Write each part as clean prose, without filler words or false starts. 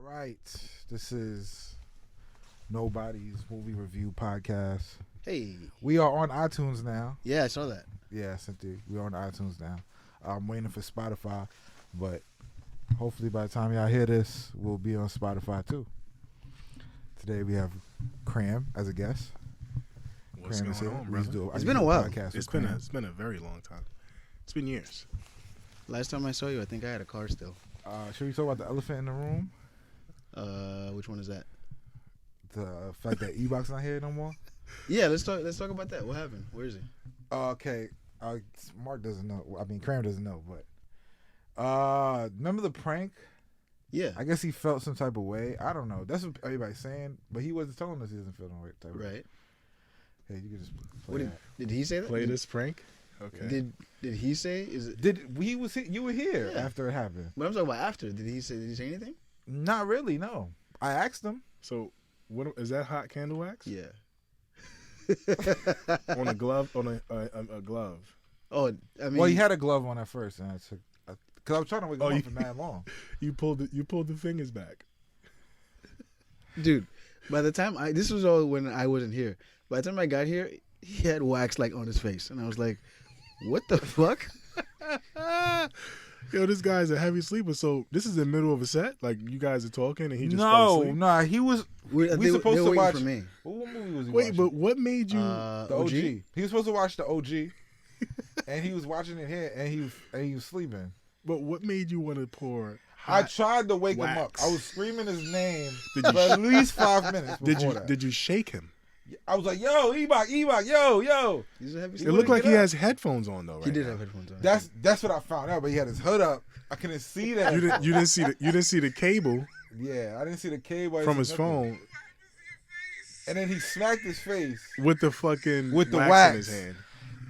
right. This is Nobody's Movie Review Podcast. Hey. We are on iTunes now. Yeah, I saw that. Yeah, Cynthia. We are on iTunes now. I'm waiting for Spotify, but hopefully by the time y'all hear this, we'll be on Spotify too. Today we have Cram as a guest. What's Cram going on, brother? It's been a while. It's been a very long time. It's been years. Last time I saw you, I think I had a car still. Should we talk about the elephant in the room? Which one is that? The fact that E-Bok's not here no more? Yeah, let's talk about that. What happened? Where is he? Okay. Mark doesn't know. I mean, Cram doesn't know, but remember the prank? Yeah. I guess he felt some type of way. I don't know. That's what everybody's saying, but he wasn't telling us he doesn't feel no type of way. Right. Hey, you can just play that. Did he say that? Play this prank? Okay. Did he say? Is it? You were here Yeah. after it happened? But I'm talking about after. Did he say anything? Not really. No. I asked him. So, what is that? Hot candle wax? Yeah. On a glove? On a glove? Oh, I mean. Well, he had a glove on at first, and I took because I was trying to wait on for mad long. You pulled the fingers back. Dude, by the time this was all when I wasn't here. By the time I got here, he had wax like on his face, and I was like, "What the fuck?" Yo, this guy's a heavy sleeper. So this is in the middle of a set. Like you guys are talking, and he just fell asleep? No, he was. We supposed to watch. For me. What movie was he Wait, watching? but what made you? The OG. He was supposed to watch the OG, and he was watching it here, and he was sleeping. But what made you want to pour? I tried to wake him up. wax? I was screaming his name for at least 5 minutes before that. Did you shake him? I was like, "Yo, E-Bokk, yo." He's a heavy It sleeper. looked like he get up. has headphones on though. Right He did now. have headphones on. That's what I found out. But he had his hood up. I couldn't see that. You didn't see the cable Yeah, I didn't see the cable. I from didn't his see nothing. phone And then he smacked his face. with the fucking With the wax wax. in his hand.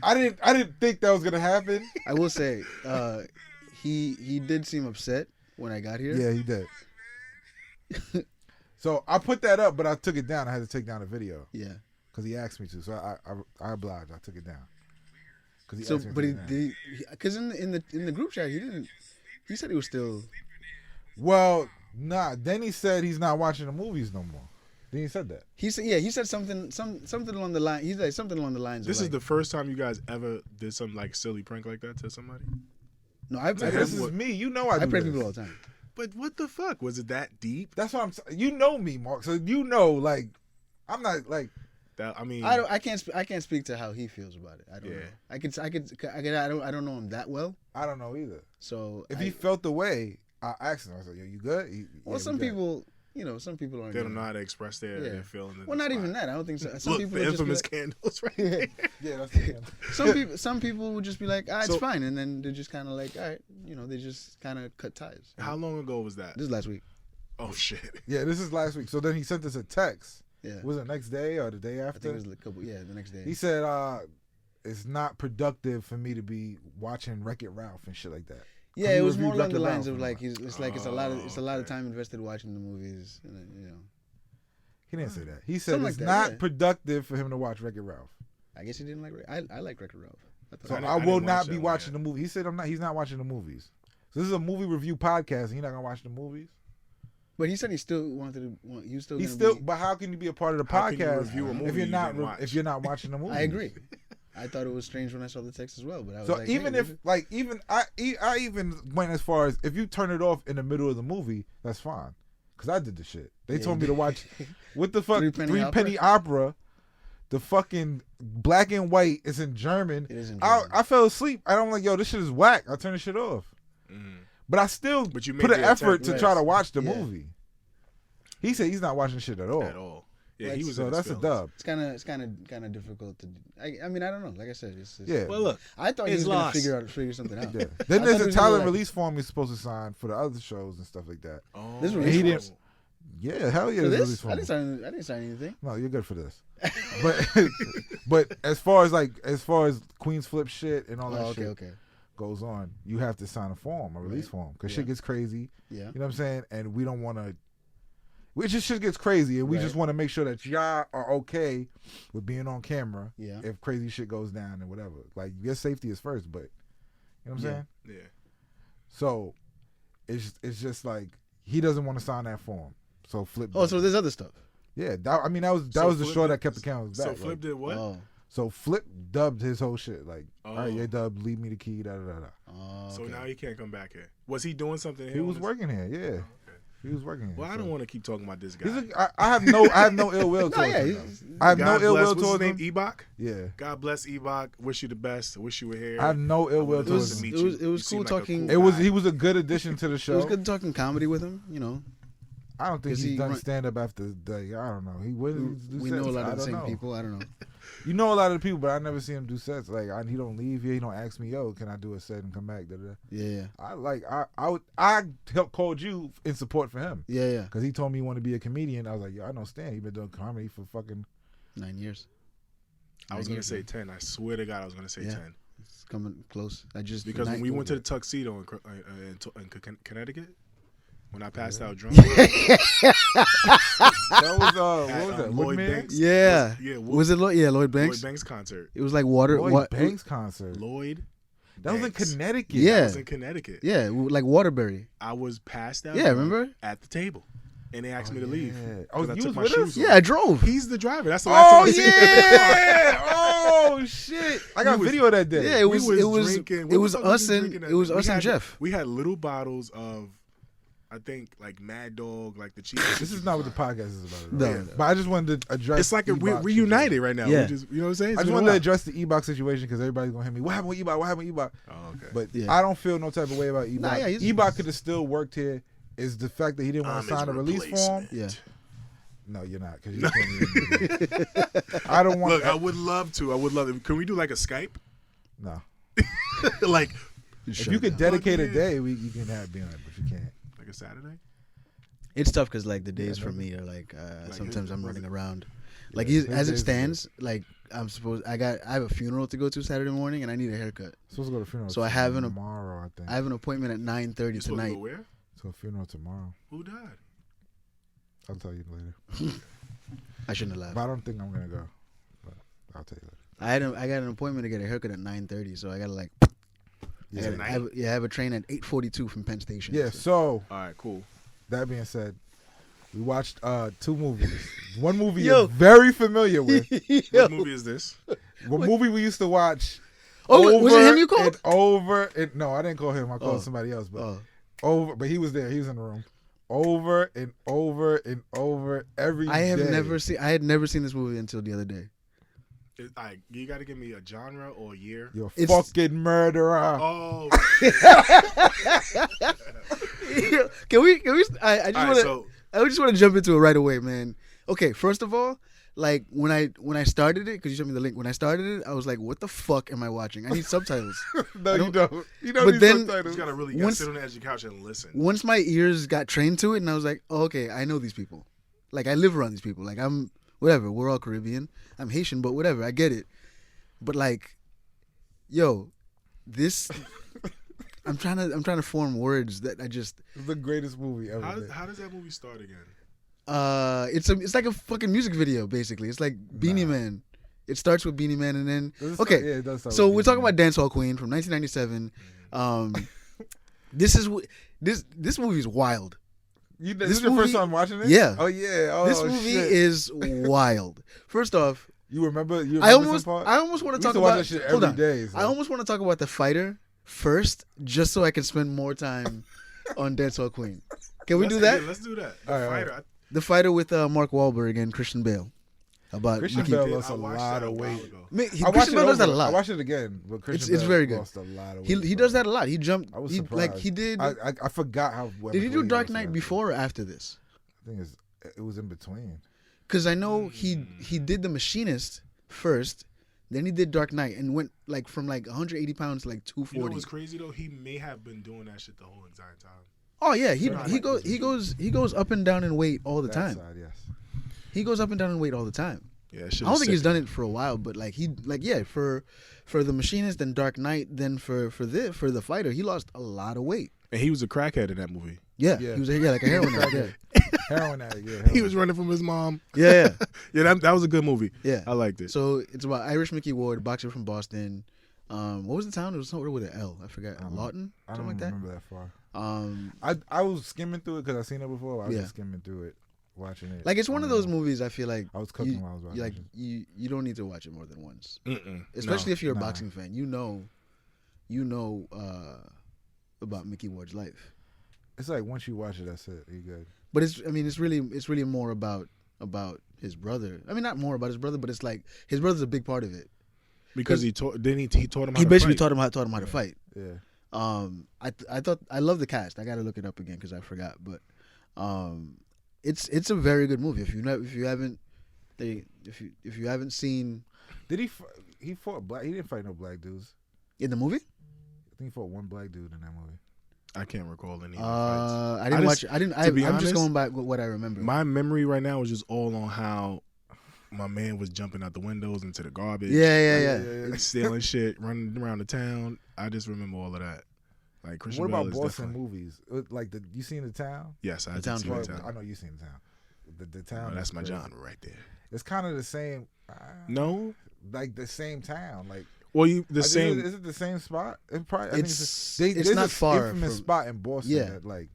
I didn't think that was gonna happen. I will say, he did seem upset when I got here. Yeah, he did. So I put that up, but I took it down. I had to take down the video Yeah. because he asked me to. So I obliged. I took it down. Because So, but because in the group chat, he didn't. He said he was still. Well, nah. Then he said he's not watching the movies no more. Then he said that. He said, yeah. He said something along the line. He's like something along the lines. This of is the first time you guys ever did some like silly prank like that to somebody. No, I This is me. You know I do prank this. people all the time. But what the fuck? Was it that deep? That's what I'm saying. You know me, Mark. So you know, like, I'm not like. That I mean, I can't speak to how he feels about it. I don't Yeah. know. I don't know him that well. I don't know either. So If he felt the way, I asked him. I said, "Yo, you good?" well, some people, some people aren't. they don't know how to express their Yeah. feelings. Well, not even that. I don't think so. Some Look, people the would just be infamous like, candles, right? Yeah, that's the some people would just be like, it's So- fine, and then they're just kind of like, all right, they just kind of cut ties. How long ago was that? This is last week. Oh shit! Yeah, this is last week. So then he sent us a text. Yeah, Was it next day or the day I after? think it was a couple. Yeah, the next day. He said, "It's not productive for me to be watching Wreck-It Ralph and shit like that." Yeah, it was reviewed more along the Wreck-It lines Ralph of like and it's a lot of okay. time invested watching the movies, and then, He didn't say that. He said Something it's like not that, yeah. productive for him to watch Wreck-It Ralph. I guess he didn't like. I like Wreck-It Ralph. So I I, didn't will watch not that be one watching yet. the movie. He said he's not watching the movies. So this is a movie review podcast, and he's not gonna watch the movies. But he said he still wanted to. He still. He's gonna still. But how can you be a part of the How can you podcast review a if movie you're you not didn't watch? if you're not watching the movie? I agree. I thought it was strange when I saw the text as well, but I was So like, even hey, if I even went as far as if you turn it off in the middle of the movie, that's fine. Cause I did the shit. They Yeah, told you me to did. watch what the fuck Three Penny Opera. The fucking black and white is in German. It is in I German. I fell asleep. I don't like this shit is whack. I turn the shit off. But I still But you made put an the effort attempt, to yes. try to watch the Yeah. movie. He said he's not watching shit at all. At all? Yeah, Like, he was. So in his that's a feelings. dub. It's kind of difficult to. I mean, I don't know. Like I said, it's Yeah. Well, look, I thought he it's was gonna lost. figure something out. Yeah. I Then thought there's he a was gonna, talent like- release form he's supposed to sign for the other shows and stuff like that. Oh, This And he release didn't. Yeah, hell yeah, For there's a release this, form. I didn't sign anything. No, you're good for this. But as far as Queens Flip shit and all that Oh, okay, shit okay. goes on, you have to sign a release Right. form, because Yeah. shit gets crazy. Yeah. You know what I'm saying? And we don't want to. Shit gets crazy, and we Right. just want to make sure that y'all are okay with being on camera. Yeah. If crazy shit goes down and whatever, like your safety is first, but you know what I'm Yeah. saying? Yeah. So it's just like he doesn't want to sign that form. So Flip. Oh, so there's other stuff. Yeah, that was the straw that kept the cameras back. So Flip did what? Oh. So Flip dubbed his whole shit like, Oh. all right, yeah, dub, leave me the key, da da da da. Oh, So okay. now he can't come back here. Was he doing something here? He on was this- working here, yeah. Oh, okay. He was working here. Well, I so. don't want to keep talking about this guy. I have no ill will No, towards yeah, him. he's- though. I have God no ill bless. will What's his towards name? him. E-Bokk? Yeah, God bless E-Bokk. Wish you the best. Wish you were here. I have no ill will It towards was- him. meet it was you. You cool seem like a talking. cool It was guy. he was a good addition to the It show. was good talking comedy with him. You know, I don't think Is he's he done run- stand up after the. I don't know. He wouldn't do we sets. know a lot I of the don't same know. people. I don't know. You know a lot of the people, but I never see him do sets. Like he don't leave here. He don't ask me, yo, can I do a set and come back? Da, da, da. Yeah, I helped called you in support for him yeah. because he told me he wanted to be a comedian. I was like, yo, I know Stan. He been doing comedy for fucking. 9 years. I was 9 going to years, say man. 10. I swear to God I was going to say Yeah. 10. It's coming close. I just Because when night- we went to the Tuxedo in Connecticut, when I passed out drunk, That was at, what was that? Lloyd Woodman? Banks. Yeah. Yeah, Was it Lloyd Lloyd Banks? Banks concert. It was like water. Lloyd Banks concert. Lloyd That was in Banks. Connecticut. Yeah. That was in Connecticut. Yeah, like Waterbury. I was passed out. Yeah, drunk remember? At the table, and they asked Oh, me to leave. yeah. 'cause Oh, I you took was my with shoes us? off. Yeah, I drove. He's the driver. That's the last Oh time I seen him. yeah! Oh shit! I got He was- video of that day. Yeah, it We was drinking. it What was the fuck was us we and drinking that it was day? us We and had- Jeff. We had little bottles of, I think, like Mad Dog, like the cheapest. This is not what the podcast is about. No, Right? no. But I just wanted to address. It's like E-Bokk we're reunited right now. Yeah. We just, you know what I'm saying? I It's just been a wanted to while. address the E-Bokk situation because everybody's gonna hit me. What happened with E-Bokk? What happened with E-Bokk? Oh, okay. But Yeah. I don't feel no type of way about E-Bokk. Nah, yeah, he's- E-Bokk could have still worked here. Is the fact that he didn't want I'm to sign a his release form? replacement. Yeah. No, you're not. Because you can't even. I don't want. Look, I would love to. I would love it. Can we do like a Skype? No. Like If you could dedicate a yeah. day, you can have be on it, but you can't. a Saturday? It's tough because like the days Yeah, for no. me are like Like, sometimes his- I'm was running it- around. Like Yeah, as his it days are stands, like I have a funeral to go to Saturday morning and I need a haircut. Supposed to go to funeral. So I have an- tomorrow. I think. I have an appointment at 9:30 You supposed to tonight. go where? So funeral tomorrow. Who died? I'll tell you later. I shouldn't have But laughed. I don't think I'm gonna go. But I'll tell you later. I got an appointment to get a haircut at 9:30, so I gotta like Yeah. Tonight? I have a train at 8:42 from Penn Station. Yeah. so- So All right, cool. that being said, we watched 2 movies. One movie Yo. you're very familiar with. What movie is this? One movie we used to watch. Oh, was it him you and called? over and no, I didn't call him. I called Oh. somebody else. But Oh, over, but he was there. He was in the room. Over and over and over every day. I had never seen this movie until the other day. You got to give me a genre or a year. You're a It's- fucking murderer. Oh, Can we? I just all right. want to. So I just want to jump into it right away, man. Okay, first of all, like when I started it, because you showed me the link. When I started it, I was like, "What the fuck am I watching? I need subtitles." No, you don't. You don't But need then- you subtitles. just gotta really Once- sit on the edge of the couch and listen. Once my ears got trained to it, and I was like, oh, "Okay, I know these people. Like I live around these people. Like I'm whatever. We're all Caribbean. I'm Haitian, but whatever. I get it. But like, yo, this." I'm trying to form words that I just. It's the greatest movie ever. made. How does that movie start again? It's like a fucking music video basically. It's like Beanie Man. It starts with Beanie Man and then Does it okay. start- yeah, it does start So with we're Beanie talking Man. about Dancehall Queen from 1997. This movie is wild. This this is your first movie- time watching it? Yeah. Oh yeah. Oh, This movie shit. is wild. First off, You remember? You I remember almost some part? want to We used talk to watch about that shit hold every on. day, so. I almost want to talk about the fighter first, just so I can spend more time on Dancehall Queen. Can we do that? Let's do that. The All right, fighter. The fighter with Mark Wahlberg and Christian Bale. About Christian Mickey. Bale I lost a watched lot that of a while weight. ago. I watched Christian it Bale does that a over. I lot. watched it again, but Christian It's Bale very good. lost a lot of weight. He does that a lot. He jumped. I was He surprised. like he did. I forgot how. Did he do weight Dark lost Knight after. before or after this? I think it was in between. Because I know he did The Machinist first, then he did Dark Knight and went like from like 180 pounds to like You know 240. what's crazy though? He may have been doing that shit the whole entire time. Oh yeah, he Certain he goes up and down in weight all the That time. side, yes. He goes up and down in weight all the time. Yeah, I don't think he's done it for a while, but like for The Machinist, then Dark Knight, then for the fighter, he lost a lot of weight. And he was a crackhead in that movie. Yeah, Yeah. he was like a heroin addict. Heroin addict. Yeah. He was running from his mom. Yeah, Yeah, that was a good movie. yeah. I liked it. So it's about Irish Mickey Ward, boxer from Boston, What was the town? It was somewhere with an L. I forgot. Lawton, I something don't like that. remember that far. Um, I was skimming through it because I seen it before. I was Yeah. just skimming through it, watching it. like it's one of those movies. movies. I feel like I was cooking while I was watching. like it. you don't need to watch it more than once, Mm-mm. especially if you're a Nah. boxing fan. You know about Mickey Ward's life. It's like once you watch it, that's it. You good. But it's really more about his brother. I mean, not more about his brother, but it's like his brother's a big part of it. Because he taught him how He to basically fight. taught him how to fight. Yeah. I thought I love the cast. I got to look it up again because I forgot. But it's a very good movie. If you haven't seen Did he fought black? He didn't fight no black dudes. in the movie, I think he fought one black dude in that movie. I can't recall any of the fights. I didn't watch. just- I didn't. to be I'm just honest, going back with what I remember. My memory right now is just all on how my man was jumping out the windows into the garbage. yeah. and stealing shit, running around the town. I just remember all of that. Like Christian What Bale about is Boston definitely- movies? Like you seen The Town? Yes, I The did Town's see right. the I town. know you seen The Town. The Town. Oh, that's is my crazy. genre right there. It's kind of the same. No, Like the same town. Like well, Is same. it the same spot? It probably. I think It's there's not an far infamous from spot in Boston. Yeah. That, like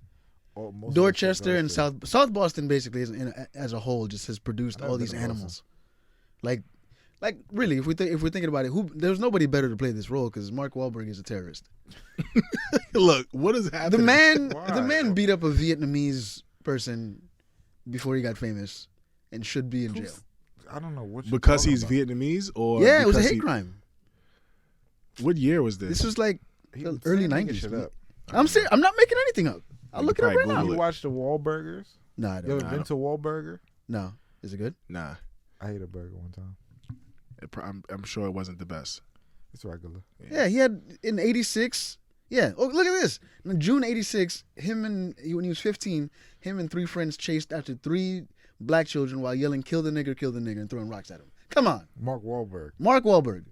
most of Dorchester the and shit goes South Boston basically as a whole just has produced I've never all been these to Boston. animals. Like really, if we're thinking about it, there's nobody better to play this role because Mark Wahlberg is a terrorist. Look, what is happening? The Why? man beat up a Vietnamese person before he got famous and should be in to. jail. I don't know what. Because you're he's talking Vietnamese, or Yeah, it was a because hate crime. What year was this? This was like about. the early making 90s. Shit up. I'm serious. I'm not making anything up. I'll You look it up probably right now. Google You it. watch the Wahlburgers? No, I You don't. ever Nah, I been don't. to Wahlburger? No, is it good? Nah, I ate a burger one time. I'm sure it wasn't the best. It's regular. Yeah, he had in '86. Yeah. Oh, look at this. In June '86, when he was 15, him and 3 friends chased after 3 black children while yelling "Kill the nigger," and throwing rocks at him. Come on, Mark Wahlberg. Mark Wahlberg.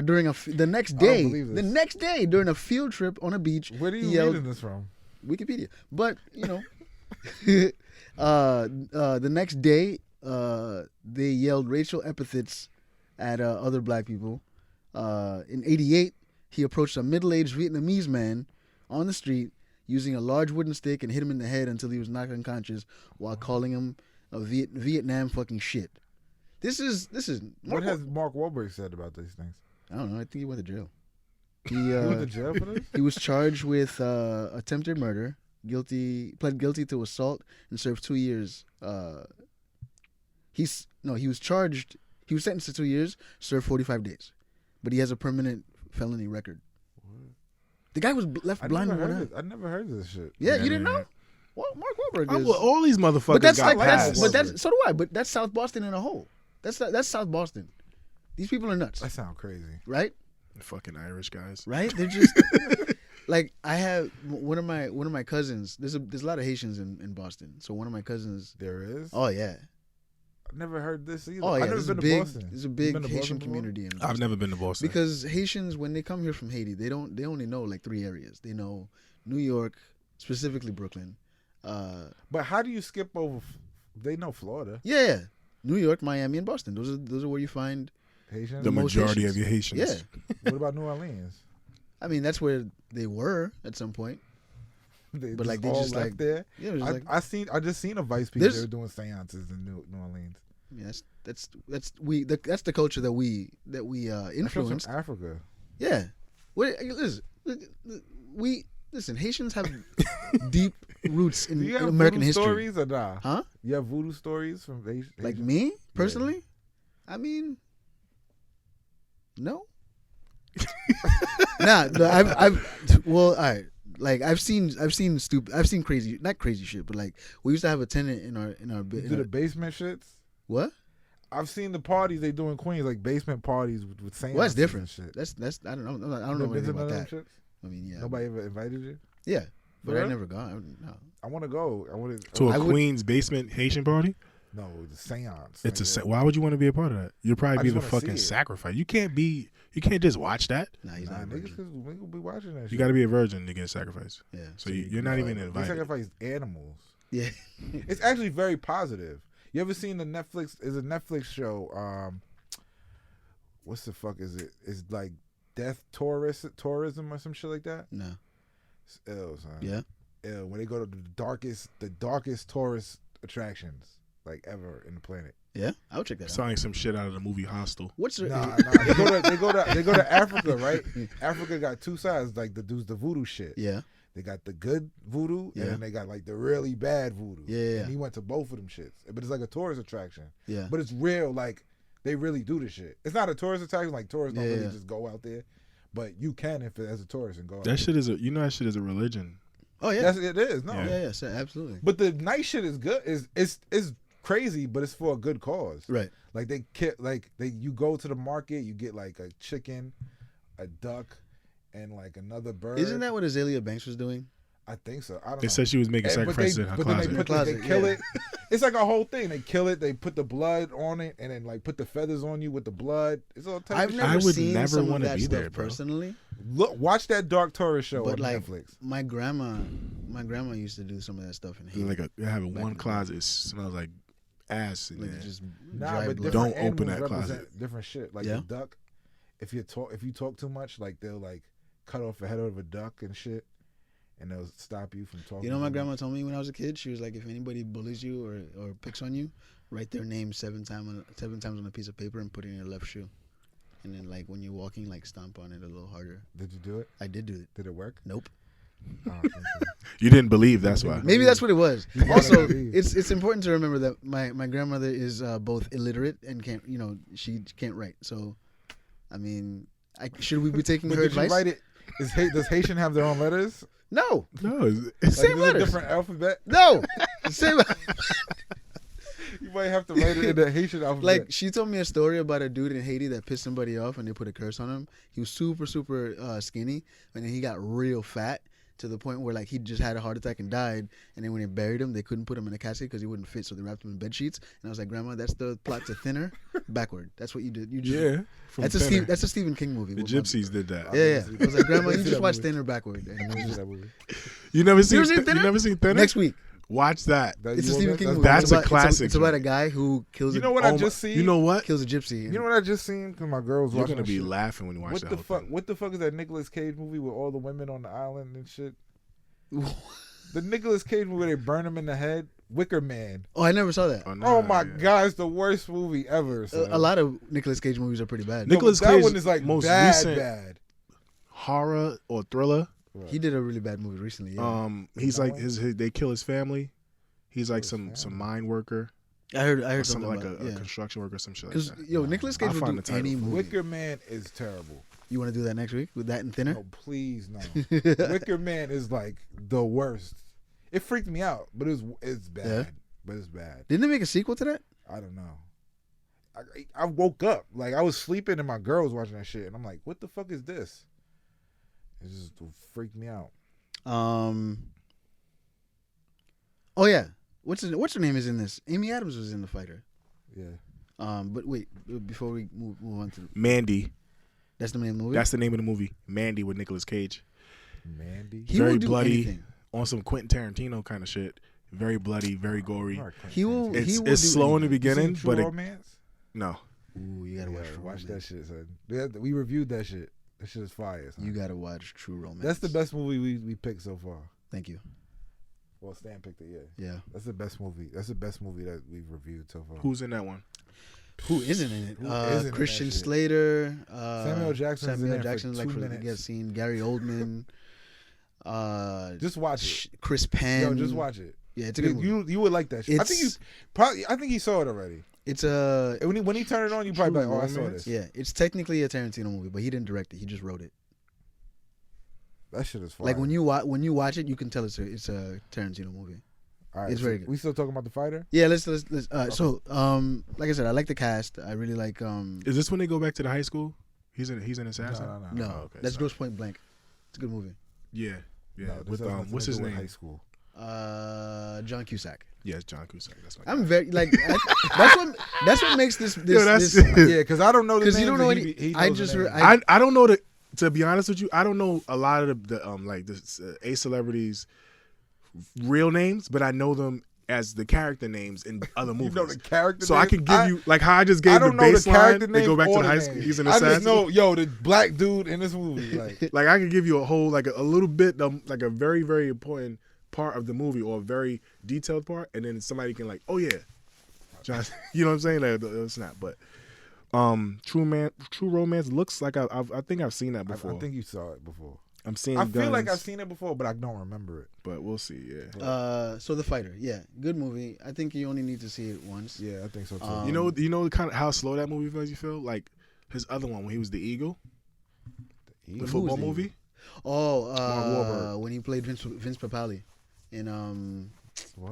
During the next don't day, believe this. during a field trip on a beach, Where are he you yelled, reading this from? Wikipedia. But the next day, they yelled racial epithets at other black people. In '88, he approached a middle-aged Vietnamese man on the street using a large wooden stick and hit him in the head until he was knocked unconscious while calling him a Vietnam fucking shit. This is What has Mark Wahlberg said about these things? I don't know. I think he went to jail. He went to jail for this? He was charged with attempted murder. Pled guilty to assault and served 2 years. He was charged. He was sentenced to 2 years, served 45 days, but he has a permanent felony record. The guy was left blind in one eye. I never heard of this shit. Yeah, Yeah, you didn't yeah, know? Well, Mark Wahlberg is. All these motherfuckers But that's got like passed. but that's so do I. But that's South Boston in a whole. That's South Boston. These people are nuts, That sounds crazy. right? fucking Irish guys. Right? They're just like I have one of my cousins. There's a lot of Haitians in Boston. So one of my cousins. There is? Oh yeah. I've never heard this either. Oh yeah. I've never been to Boston. There's a You big been to Boston Haitian before? community in Boston. I've never been to Boston. Because Haitians, when they come here from Haiti, they only know like 3 areas. They know New York, specifically Brooklyn. But how do you skip over? They know Florida. Yeah, New York, Miami, and Boston. Those are where you find. Haitians. the most majority Haitians. of your Haitians. Yeah, What about New Orleans? I mean that's where they were at some point. They But, like, they all just, left like- there. Yeah, it was like I just seen a Vice piece. There's- They were doing seances in New Orleans. yeah, that's the culture that we That comes influenced. from Africa. Yeah, listen. Haitians have deep roots Do in you have American voodoo history. stories or nah? Huh? You have voodoo stories from Haitian? Like me personally, I mean, no. Nah, no, all right. Like I've seen crazy, not crazy shit, but like we used to have a tenant in our You do the basement shits? what? I've seen the parties they do in Queens, like basement parties with seances. Well, that's different. And shit. That's I don't know. I You don't know never been anything to none about of that. them shits? I mean, yeah, Nobody ever invited you? yeah, but For I real? never gone. No. I want to go. I want to. To I a would- Queens basement Haitian party? No, the seance. It's Like, why would you want to be a part of that? You'll probably I be just the wanna see fucking it. sacrifice. You can't just watch that. Nah, he's Nah, not a niggas, virgin. cause we gonna be watching that shit. You got to be a virgin to get sacrificed. Yeah. So you're not even They invited. sacrifice animals. Yeah. It's actually very positive. You ever seen the Netflix? Is a Netflix show? What's the fuck is it? It's like death tourism or some shit like that. No. It's ill, son. Yeah. Ill. When they go to the darkest tourist attractions like ever in the planet. Yeah, I would check that out. Sounding some shit out of the movie Hostel. What's the Nah. They go to Africa, right? Africa got two sides. Like the voodoo shit. Yeah. They got the good voodoo, Yeah. and then they got like the really bad voodoo. Yeah. And he went to both of them shits. But it's like a tourist attraction. Yeah. But it's real, like they really do this shit. It's not a tourist attraction, like tourists don't really Yeah. just go out there. But you can if as a tourist and go out That there. shit is that shit is a religion. Oh yeah. It is, no. Yeah, so absolutely. But the nice shit is good. It's crazy, but it's for a good cause. Right. Like you go to the market, you get like a chicken, a duck, and like another bird. Isn't that what Azalea Banks was doing? I think so. I don't They know. said she was making sacrifices in her Then closet. they kill yeah. it. It's like a whole thing. They kill it. They put the blood on it, and then like put the feathers on you with the blood. It's all type I've of never I would seen never some of wanna that be stuff there, bro. personally. Look, watch that Dark Tourist show But on like Netflix. my grandma used to do some of that stuff in Haiti. Like having Back one in the closet it smells like ass in like there. just Nah, dry but blood. Don't different open animals that represent closet. different shit. Like Yeah? the duck, if you talk too much, like they'll like cut off the head of a duck and shit, and they'll stop you from talking. You know, my too grandma much. told me when I was a kid, she was like, if anybody bullies you or picks on you, write their name 7 times on a piece of paper and put it in your left shoe. And then, like, when you're walking, like, stomp on it a little harder. Did you do it? I did do it. Did it work? Nope. Oh, thank you. You didn't believe, that's why. Maybe that's what it was. gotta Also, believe. it's important to remember that my grandmother is both illiterate and can't, she can't write. So, I mean, should we be taking But her did advice? you write it? Does Haitian have their own letters? No. No, Like, Same is it a letters. different alphabet? No. Same. You might have to write it in the Haitian alphabet. Like, she told me a story about a dude in Haiti that pissed somebody off and they put a curse on him. He was super, super skinny, and then he got real fat to the point where, like, he just had a heart attack and died. And then when they buried him, they couldn't put him in a casket because he wouldn't fit, so they wrapped him in bed sheets. And I was like, Grandma, that's the plot to Thinner backward. That's what you did. You just, yeah. from That's Thinner. that's a Stephen King movie. The with my- Gypsies did that. Yeah. I was like, Grandma, I you see just that watch movie. Thinner backward. And I it was never just- seen that movie. You never seen seen Thinner? You never seen Thinner? Next week. Watch that. It's a You Stephen know King that? movie. That's It's a about- classic, It's about man. a guy who kills. You know what Oh I my- just seen? You know what? Kills a gypsy. You know what I just seen? Because my girl was You're watching gonna that be shit. laughing when you watch What that the whole fuck? thing. What the fuck is that Nicolas Cage movie with all the women on the island and shit? The Nicolas Cage movie where they burn him in the head. Wicker Man. Oh, I never saw that. Oh, Oh nah, my yeah. god, it's the worst movie ever. son. A lot of Nicolas Cage movies are pretty bad. No, Nicolas but that Cage one is like most bad, recent- bad. Horror or thriller. He did a really bad movie recently. Yeah. He's that like one? his they kill his family. He's like Kill his some family. mine worker I heard or some something like about a it. Yeah. construction worker or some shit like Because that. yo, Nicolas Cage I'll will find do the title any for it. movie. Wicker Man is terrible. You want to do that next week with that and Thinner? No, please no. Wicker Man is like the worst. It freaked me out, but it's bad. Yeah. But it's bad. Didn't they make a sequel to that? I don't know. I woke up like I was sleeping and my girl was watching that shit, and I'm like, what the fuck is this? It just freaked me out. Oh yeah. What's her name is in this? Amy Adams was in The Fighter. Yeah. But wait, before we move on to Mandy. that's the name of the movie. That's the name of the movie. Mandy with Nicolas Cage. Mandy. he very will do bloody. anything. On some Quentin Tarantino kind of shit. Very bloody, very gory. All right, Quentin He will- Tarantino. It's will it's do slow in the anything. You seen beginning, True but Romance? no. Ooh, you gotta Yeah, watch True watch that Romance. shit, son. We reviewed that shit. That shit is fire. Son. You gotta watch True Romance. That's the best movie we picked so far. Thank you. Well, Stan picked it. Yeah, Yeah. that's the best movie. That's the best movie that we've reviewed so far. Who's in that one? Who isn't in it? Who isn't in Christian that shit? Slater. Samuel Jackson's in Samuel there for Jackson's 2 like for minutes. the scene. Gary Oldman. Just watch it. Chris Penn. Yo, just watch it. Yeah, it's a good movie. You would like that shit. I think you It's- probably. I think he saw it already. It's a And when he turned it on, you probably True like, oh, I saw Romance? this. yeah. It's technically a Tarantino movie, but he didn't direct it. He just wrote it. That shit is fire. Like when you watch it, you can tell it's a Tarantino movie. All right, it's so very good. We still talking about The Fighter? Yeah, let's so like I said, I like the cast. I really like Is this when they go back to the high school? He's an assassin. No. no, Oh, okay, that's sorry. Grosse Point Blank. It's a good movie. Yeah, yeah. No, this with has nothing to what's his do with name? High school. John Cusack. Yes, John Cusack. That's my I'm guy. very like that's what makes this Yo, that's Yeah, because I don't know the names. because you don't know and any. he I knows the just names. I don't know to be honest with you, I don't know a lot of the like the A celebrities' real names, but I know them as the character names in other movies. You know the character so names? I can give you like how I just gave the don't know the character baseline. They go names back to or the high the school. names. He's an I assassin. just know, the black dude in this movie. Like, Like I can give you a whole like a little bit like a very very important part of the movie or a very detailed part, and then somebody can like, oh yeah, John, you know what I'm saying? Like, it's not, but True Romance looks like I think I've seen that before. I think you saw it before. I'm seeing. I feel like guns, I've seen it before, but I don't remember it. but we'll see. Yeah. So The Fighter, yeah, good movie. I think you only need to see it once. Yeah, I think so too. You know kind of how slow that movie makes you feel. Like his other one when he was the Eagle, the football Who's the movie. Oh, Wahlberg. when he played Vince Papale in What?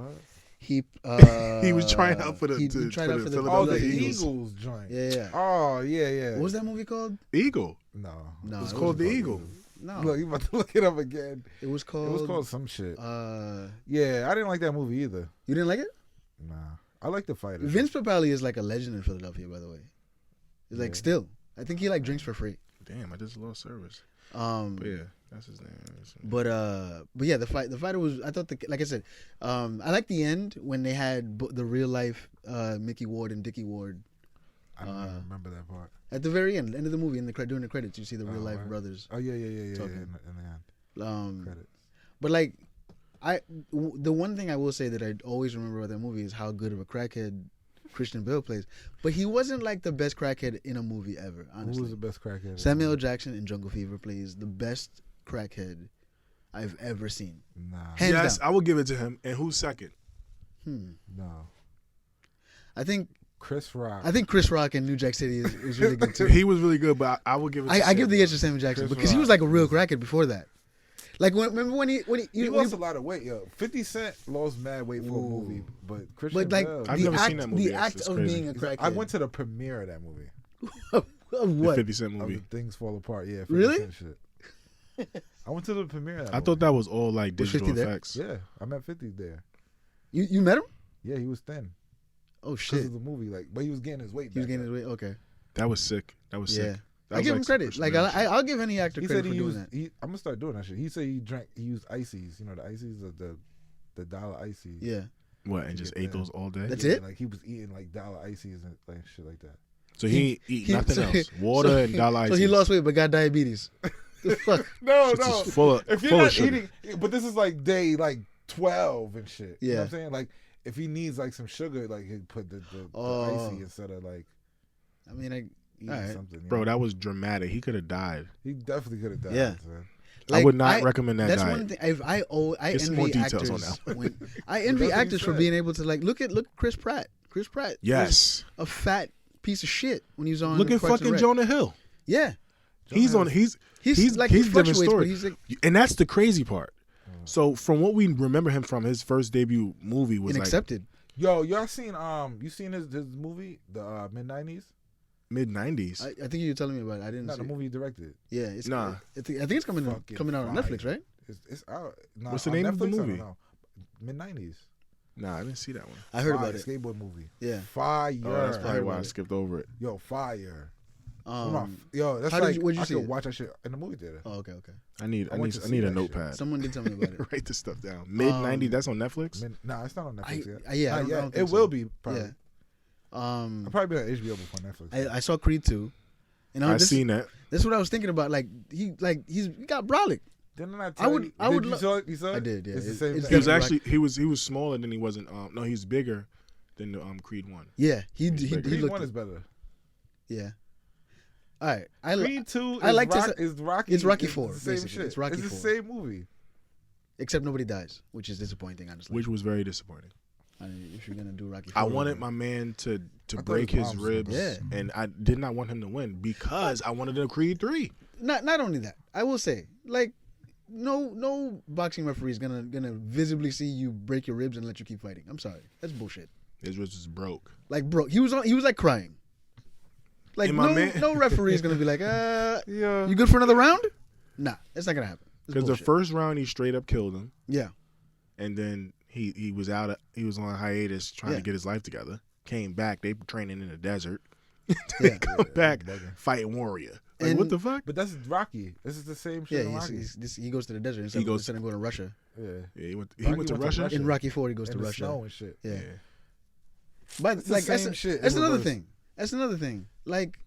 he He was trying out for the he to- tried for out the for the Philadelphia The Eagles. Eagles joint. Yeah. Oh, yeah. What was that movie called? Eagle. No. No, It's it called wasn't the Eagle. No, Look, you about to look it up again. it was It called. was called some shit. Uh, Yeah, I didn't like that movie either. you didn't like it? Nah. I like The Fighter. Vince Papale is like a legend in Philadelphia, by the way. It's like Yeah. still, I think he like drinks for free. Damn, I just lost service. But But yeah, that's his name. But yeah, the fighter was. I thought like I said, I like the end when they had the real life Mickey Ward and Dickie Ward. I don't even remember that part. At the very end of the movie, during the credits, you see the real life right. brothers. Oh, yeah. In Talking. the end. Credits. But like, the one thing I will say that I always remember about that movie is how good of a crackhead Christian Bale plays. But he wasn't like the best crackhead in a movie ever. Honestly, Who was the best crackhead? Samuel L. Jackson in Jungle Fever plays the best crackhead I've ever seen. Nah. Hands Yes, down. I will give it to him. And who's second? No. I think Chris Rock. Chris Rock in New Jack City is really good too. He was really good, but I will give it. I give the edge to Samuel Jackson Chris because he Rock. was like a real crackhead before that. Like remember when he He lost a lot of weight, yo. 50 Cent lost mad weight for a movie, but Christian but like Bale. I've the never act seen that movie, the actually. act It's of crazy. being a crackhead. I went to the premiere of that movie. of The what? 50 Cent Of movie. the Things Fall Apart. Yeah. 50 Really? Cent shit. I went to the premiere of that I movie. thought that was all like Was 50 digital there? effects. Yeah, I met 50 there. You met him? Yeah, he was thin. Oh Because shit. of the movie, like, but he was getting his weight. He was back getting up. his weight. Okay. That was sick. That was Yeah. sick. That I was give him some credit. Christian Like Bale shit. I'll give any actor He credit said for he doing used. that. I'm gonna start doing that shit. He said he used ices. You know the ices, the dollar ices. Yeah. What, and just get ate that. those all day? That's Yeah, it? Like he was eating like dollar ices and like shit like that. So he eat nothing so- else. Water and dollar ice. So he lost weight but got diabetes. The fuck? No, Shit's just full of, If you're full of not sugar. eating, but this is like day like 12 and shit. You know Yeah. what I'm saying? Like if he needs like some sugar, like he'd put the Oh. icy instead of like I mean, eating Alright. something. you Bro, know? that was dramatic. He could have died. He definitely could have died. Yeah. Man. I would not recommend that That's diet. one thing. I Get some more envy details on actors. that I envy That's what he actors for said. being able to like look at Chris Pratt. Chris Pratt. Yes. was a fat piece of shit when he was on. Look at Parks and fucking Rec. Jonah Hill. Yeah. He's on. He's Like he giving fluctuates, but story. he's like And that's the crazy part. So from what we remember him from, his first debut movie was like accepted. Yo, y'all seen you seen his movie, the mid-90s? mid 90s. I think you were telling me about it. I didn't Not see the it. movie he directed. Yeah, it's Nah. I think it's coming Fucking out on fire. Netflix, right? It's out. Nah, What's the on name of the Netflix? I don't movie? know. Mid-90s. Nah, I didn't see that one. I heard Fire, about it. skateboard movie. Yeah. Fire. Oh, that's I probably heard why I about it. skipped over it. Yo, fire. Um, Yo, that's how did like you- where'd you I see could it? watch that shit in the movie theater. oh, okay. I need I went to see a that shit. notepad. Someone did tell me about it. Write this stuff down. Mid 90s. That's on Netflix. Nah, it's not on Netflix yet. yeah, I Not don't yet. think It so. will be probably. Yeah. I'll probably be on HBO before Netflix. I saw Creed 2. And I seen that. This is what I was thinking about. Like he got brolic. Didn't I I tell would- you? I would You lo- saw it? You saw it? I did, yeah. It's the It's- same it's thing. He was definitely actually he was smaller than he wasn't. No, he was bigger than the Creed 1. Yeah, he Creed looked 1 is better. yeah. All right, Creed 2 I like to say- is Rocky. it's Rocky it's 4, the same basically. shit. It's Rocky It's the 4. same movie. except nobody dies, which is disappointing, honestly. Which was very disappointing. I mean, if you're gonna do Rocky 4, I wanted my man to thought break his his mom was ribs, Yeah. and I did not want him to win because I wanted a Creed 3. not only that, I will say, like, no boxing referee is gonna visibly see you break your ribs and let you keep fighting. I'm sorry, that's bullshit. His ribs was broke. Like, bro, he was like crying. Like, And my man- no referee is gonna be like, Yeah. you good for another round? Nah, that's not gonna happen. It's Because the bullshit. first round he straight up killed him, yeah, and then he was he was on hiatus trying Yeah. to get his life together. Came back, they training in the desert. yeah. Come back bugging. fighting Warrior. Like, And- what the fuck? But that's Rocky. This is the same shit. Yeah, in Rocky. he goes to the desert instead, goes- of going to Russia. Yeah. Yeah, he went Rocky to Russia. In Rocky 4, he goes In to the Russia. snow and shit. Yeah. Yeah. But It's the like same shit that's in another reverse. thing. That's another thing. Like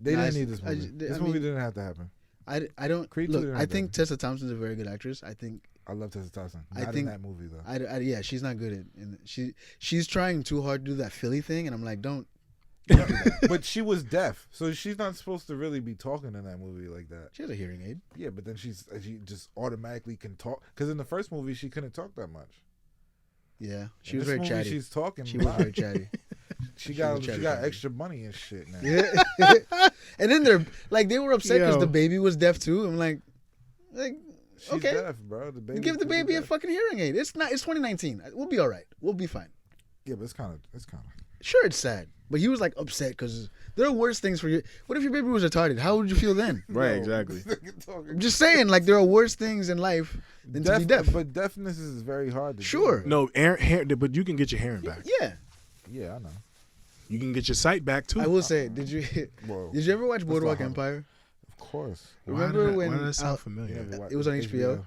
They Nah, didn't need this I movie. just- This I movie mean- didn't have to happen. I don't Creed look. two didn't I have think that. Tessa Thompson's a very good actress. I think I love Tessa Thompson. I Not in think- that movie though. yeah, she's not good at. And she's trying too hard to do that Philly thing, and I'm like, don't. But she was deaf, so she's not supposed to really be talking in that movie like that. She has a hearing aid. Yeah, but then she just automatically can talk. Because in the first movie, she couldn't talk that much. Yeah, she In was this very movie, chatty. She's talking. She a was lot. very chatty. She she got was chatty. extra money and shit now. Yeah. And then they're like, they were upset because Yo. the baby was deaf too. I'm like, She's okay. deaf, bro. The baby give the baby a fucking hearing aid. It's 2019. We'll be all right. We'll be fine. Yeah, but it's kind of. Sure, it's sad, but he was like upset because there are worse things for you. What if your baby was retarded? How would you feel then? Right, exactly. I'm just saying, like there are worse things in life than to be deaf. But deafness is very hard to Sure. do. No, but you can get your hearing back. Yeah, Yeah, I know. You can get your sight back too. I will say. Did you Whoa. did you ever watch That's Boardwalk not hard. Empire? Of course. Remember when Why does that sound Al- familiar? You never watched It was on HBO.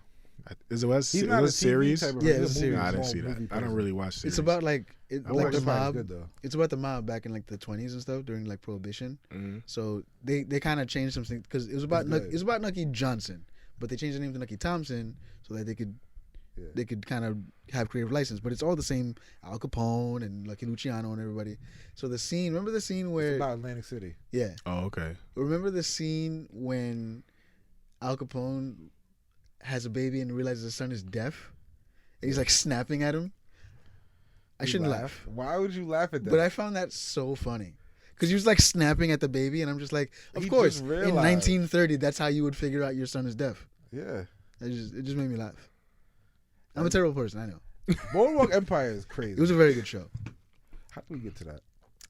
Is it was He's it not was a series? TV type of Yeah, person. it's a He's series. No, I didn't small see that. movie I don't person. really watch series. It's about like I like watched the it. mob. Good though. It's about the mob back in like the 20s and stuff during like Prohibition. Mhm. So they kind of changed some things because it was about That's good. it was about Nucky Johnson, but they changed the name to Nucky Thompson so that they could kind of have creative license. But it's all the same Al Capone and Lucky Luciano and everybody. So the scene, remember the scene It's where about Atlantic City. yeah, Oh, okay. remember the scene when Al Capone has a baby and realizes his son is deaf, and he's like snapping at him. I You shouldn't laugh. Why would you laugh at that? But I found that so funny. Because he was like snapping at the baby, and I'm just like, of He course, just in realized. 1930, that's how you would figure out your son is deaf. Yeah. It just made me laugh. I'm a terrible person, I know. Boardwalk Empire is crazy. It was a very good show. How do we get to that?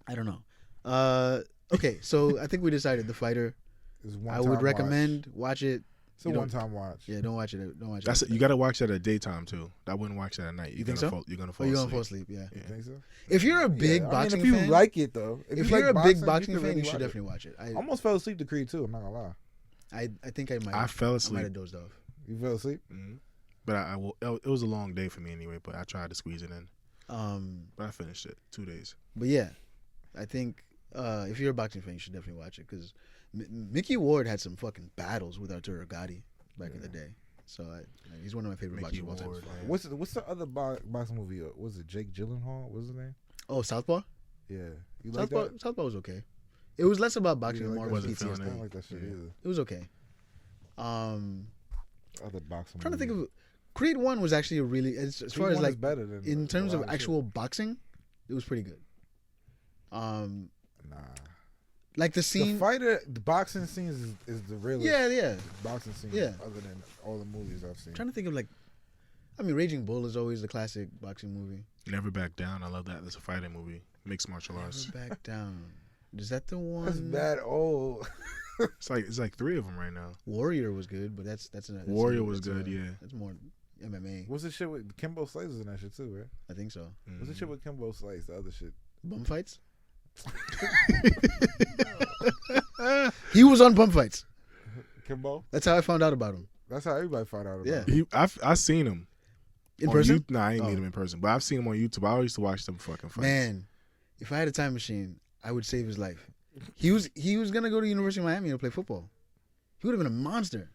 I don't know. Okay, so I think we decided The Fighter. It's one I time would recommend watch it. It's a you don't- one-time watch. Yeah, don't watch it. Don't watch That's it. You got to watch that at daytime too. I wouldn't watch that at night. You think so? You're gonna Oh, fall you're asleep. gonna fall asleep. Yeah. You think so? If you're a big Yeah, boxing if you fan, like it though, if you you're like a big you boxing can fan, really you should watch it. definitely watch it. I almost fell asleep to Creed too. I'm not gonna lie. I think I might. I fell I might asleep, have dozed off. You fell asleep? Mhm. But I will. It was a long day for me anyway. But I tried to squeeze it in. But I finished it 2 days. But yeah, I think if you're a boxing fan, you should definitely watch it because Mickey Ward had some fucking battles with Arturo Gatti back in the day. So he's one of my favorite Mickey boxers of all time. Ward. Yeah. What's the other boxing movie? Was it Jake Gyllenhaal? What's his name? Oh, Southpaw. Yeah, you like Southpaw. that? Southpaw was okay. It was less about boxing and You more like about that shit? Wasn't PTSD. I don't like that shit Yeah. either. It was okay. Other boxing. Trying to think movies. of Creed 1 was actually a really as Creed far as 1 is like better than in terms a of lot actual boxing, it was pretty good. Nah. Like the scene. The boxing scenes is the realest. Yeah. Boxing scene. Yeah. Other than all the movies I've seen. I'm trying to think of Raging Bull is always the classic boxing movie. Never Back Down. I love that. That's a fighting movie. Mixed martial arts. Never Back Down. Is that the one? That's bad old. It's like 3 of them right now. Warrior was good, but that's Warrior was good, yeah. That's more MMA. What's the shit with Kimbo Slice was in that shit too, right? I think so. What's the shit with Kimbo Slice? The other shit. Bum fights. He was on bum fights. Kimbo. That's how I found out about him That's how everybody found out about Yeah. it. I've seen him in on person. Nah, I ain't Oh. meet him in person, but I've seen him on YouTube. I used to watch them fucking fights. Man, if I had a time machine, I would save his life. He was gonna go to University of Miami to play football. He would have been a monster.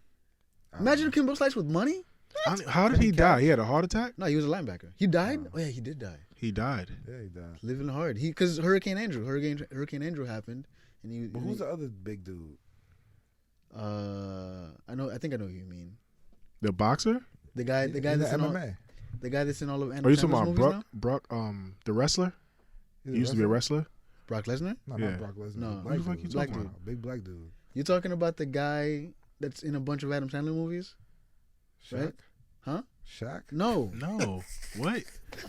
Imagine Kimbo Slice with money. How did he die? He had a heart attack? No, he was a linebacker. He died. Oh yeah, he did die. He died. Yeah, he died. Living hard. Because Hurricane Andrew happened, and he. But who's the other big dude? I think I know who you mean. The boxer? The guy In that's in all, MMA. the guy that's in all of Adam Are you Sandler's talking about movies now? Brock, the wrestler? He's He used to be a wrestler? Brock Lesnar. No, Yeah. not Brock Lesnar. No. Black Who the fuck dude. you Black talking dude. about? Big black dude. You're talking about the guy that's in a bunch of Adam Sandler movies, Shaq? right? Huh? Shaq? No. No. What?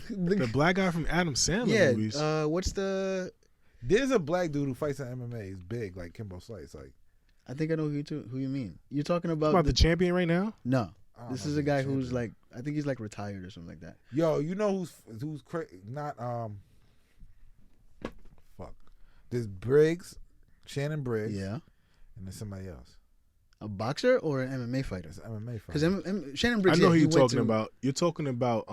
The- The black guy from Adam Sandler yeah. movies. What's the? There's a black dude who fights in MMA. He's big, like Kimbo Slice. Like, I think I know who you mean. You're talking about, about the champion right now? no. I don't This know is who a guy the who's champ like, I think he's like retired or something like that. is. Yo, you know who's not fuck. There's Briggs, Shannon Briggs. Yeah. and then somebody else. A boxer or an MMA fighter? It's an MMA fighter. Because Shannon Briggs. I know who he you're went talking to- about. You're talking about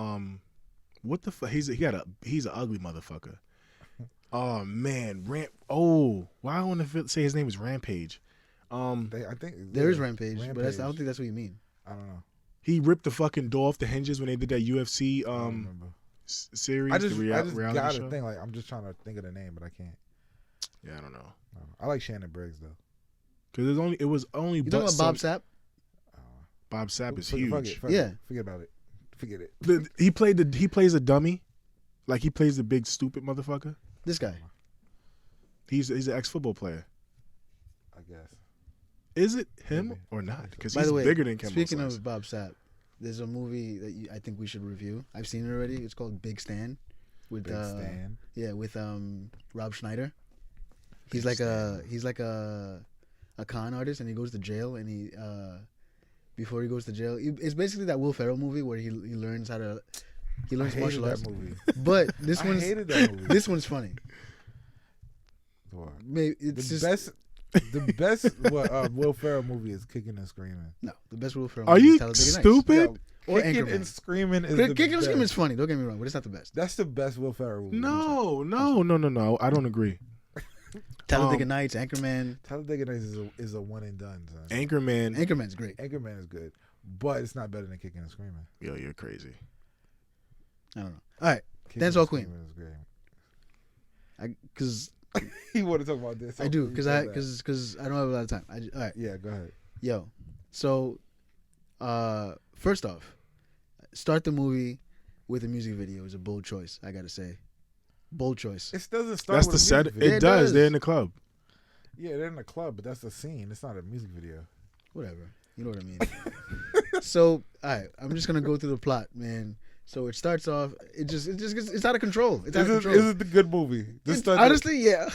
what the fuck? He's an ugly motherfucker. Oh man, why I want to say his name is Rampage. I think There is Rampage, but I don't think that's what you mean. I don't know. He ripped the fucking door off the hinges when they did that UFC I don't remember. series. I just reality got show. to think like I'm just trying to think of the name, but I can't. Yeah, I don't know. I like Shannon Briggs though. Because it was only. You talking about Bob Sapp? Bob Sapp is Fuck huge. it. Forget about it. Forget it. He plays a dummy, like he plays the big stupid motherfucker. This guy. He's an ex-football player. I guess. Is it him Maybe. or not? Because By he's the way, bigger than Kemba. speaking of Bob Sapp, there's a movie that I think we should review. I've seen it already. It's called Big Stan. With Big Stan. Yeah, with Rob Schneider. He's like a con artist, and he goes to jail, and he before he goes to jail, it's basically that Will Ferrell movie where he learns martial arts. That movie. But this I one's hated that movie. this one's funny. What? Maybe it's The just best Will Ferrell movie is Kicking and Screaming. no. The best Will Ferrell. Are movie is you Talladega Nights. stupid? Or Kicking Anchorman. and Screaming is the Kicking and best. Screaming is funny. Don't get me wrong, but it's not the best. That's the best Will Ferrell movie. No. I don't agree. Talladega Nights, Anchorman. Talladega Nights is a one and done. Son. Anchorman. Anchorman's great. Anchorman is good, but it's not better than Kicking and Screaming. Yo, you're crazy. I don't know. All right, Kicking Dancehall and Queen. Screaming is great. Because He want to talk about this. I do, because I don't have a lot of time. All right, Yeah, go ahead. yo. So, first off, start the movie with a music video is a bold choice. I gotta say, bold choice. It doesn't start. That's with the a set. music video. Yeah, It it does. does. They're in the club. Yeah, they're in the club, but that's the scene. It's not a music video. Whatever. You know what I mean. So, all right, I'm just gonna go through the plot, man. So it starts off. It just gets, it's out of control. It's out of control. Is it the good movie? Honestly, yeah.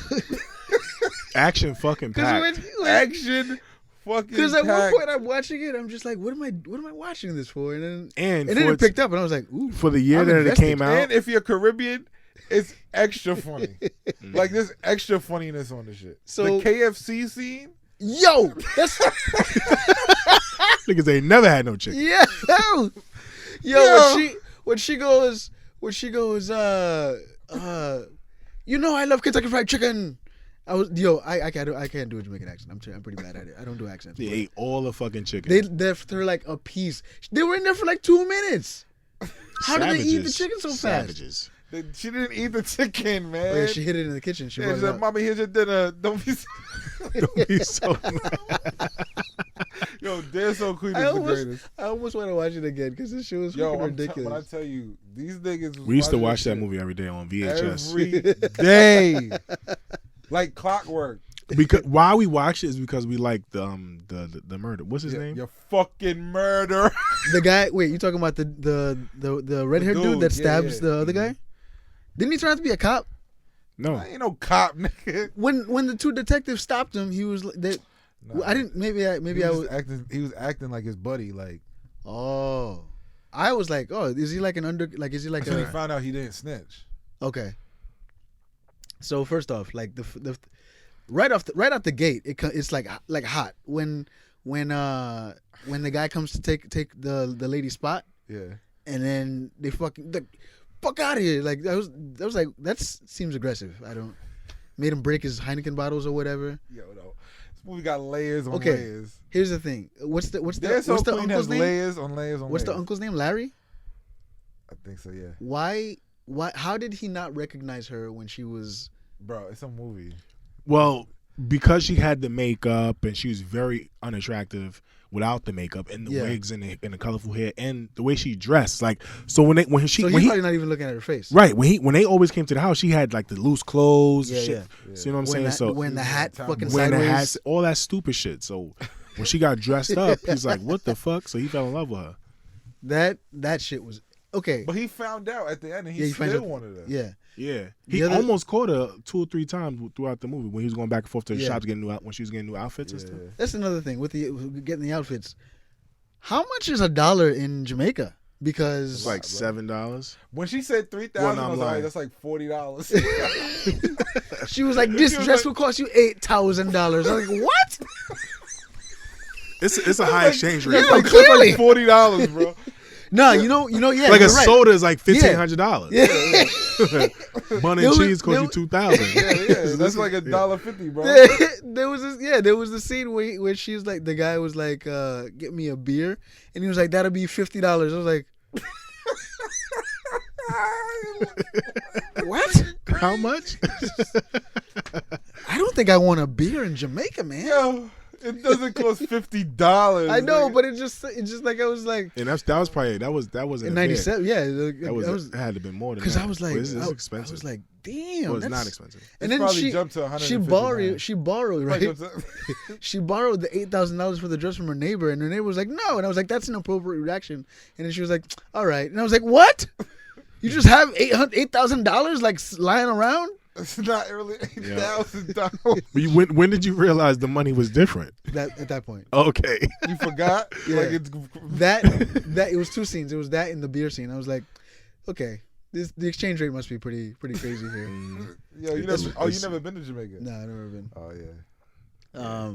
Action fucking packed. Action fucking. Because at one packed. point I'm watching it, I'm just like, what am I watching this for? And And then for it picked up, and I was like, ooh. for the year I'm that it invested. came out, And if you're Caribbean, it's extra funny. Like there's extra funniness on the shit. So- the KFC scene. Yo, that's niggas ain't never had no chicken. yo, Yo. when she goes, you know I love Kentucky Fried Chicken. I can't do a Jamaican accent. I'm pretty bad at it. I don't do accents. They but ate all the fucking chicken. They left her like a piece. They were in there for like 2 minutes. How did they eat the chicken so fast? Savages. She didn't eat the chicken, man. Oh, yeah, she hid it in the kitchen. She Yeah, brought she it said, out. "Mommy, here's your dinner. Don't be." Don't be so Yo, Dancehall Queen I is the almost, greatest. I almost want to watch it again because this shit was Yo, fucking when I ridiculous. tell you, these niggas. Was We used to watching watch that shit movie every day on VHS. every day, like clockwork. Because why we watched it is because we like the murder. What's his name? You're fucking murder. The guy, wait, you talking about the red haired dude dude, that yeah, stabs yeah. the other guy? Didn't he turn out to be a cop? No, I ain't no cop, nigga. When the two detectives stopped him, he was like, Nah. I didn't. Maybe I was. He was acting like his buddy. Like Oh, I was like, oh, is he like an under? Like, is he like until he a? found out he didn't snitch. Okay. So first off, like the right out the gate, it's like hot when the guy comes to take the lady's spot, Yeah. and then they fucking fuck out of here. Like that was like that seems aggressive. I don't made him break his Heineken bottles or whatever. Yo, no. This movie got layers on Okay. layers. Here's the thing. What's the Dancehall Queen uncle's has name? layers on layers on What's the layers. uncle's name? Larry? I think so. Yeah. Why? How did he not recognize her when she was? Bro, it's a movie. well, because she had the makeup and she was very unattractive without the makeup and the Yeah. wigs and the colorful hair and the way she dressed. Like so when So he's probably not even looking at her face. right when they always came to the house, she had like the loose clothes. Yeah, shit. yeah. So you know what I'm When saying? the, So when the hat Time fucking when the sideways. hats, all that stupid shit. So when she got dressed up, he's like, "What the fuck?" So he fell in love with her. That shit was okay. But he found out at the end, and he Yeah, he finds still out- wanted her. Yeah. Yeah, The he other- almost caught her 2 or 3 times throughout the movie when he was going back and forth to the Yeah. shops getting when she was getting new outfits and stuff. Yeah. That's another thing with getting the outfits. How much is $1 in Jamaica? Because It's like bro. $7. When she said 3,000, Well, no, I I'm was like, lying. that's like $40. she was like, "This She was dress like- will cost you $8,000." I was like, "What?" It's a high exchange rate. Yeah, clearly. $40, bro. No, you know, yeah. Like a you're right. soda is like $1,500. Yeah. Bun There and was- cheese cost there you was- $2,000. Yeah, that's like $1.50, bro. There was the scene where she's like, the guy was like, get me a beer, and he was like, that'll be $50. I was like, what? How much? I don't think I want a beer in Jamaica, man. Yo, it doesn't cost $50. I know, nigga. but it's just like I was like And that was probably that wasn't in a bid. '97. Yeah, That was it had to have been more than because that. I was like, But it's I expensive. was like, damn, Well, it's that's not expensive. And It's then probably jumped to she $159. borrowed right. Like, She borrowed the $8,000 for the dress from her neighbor, and her neighbor was like, no, and I was like, that's an appropriate reaction, and then she was like, all right, and I was like, what? You just have $8,000 like lying around? It's not really $8,000. But when did you realize the money was different? At that point. Okay. You forgot? Yeah. Like it's That it was two scenes. It was that and the beer scene. I was like, okay, the exchange rate must be pretty crazy here. Yo, you never been to Jamaica? No, I've never been. Oh yeah.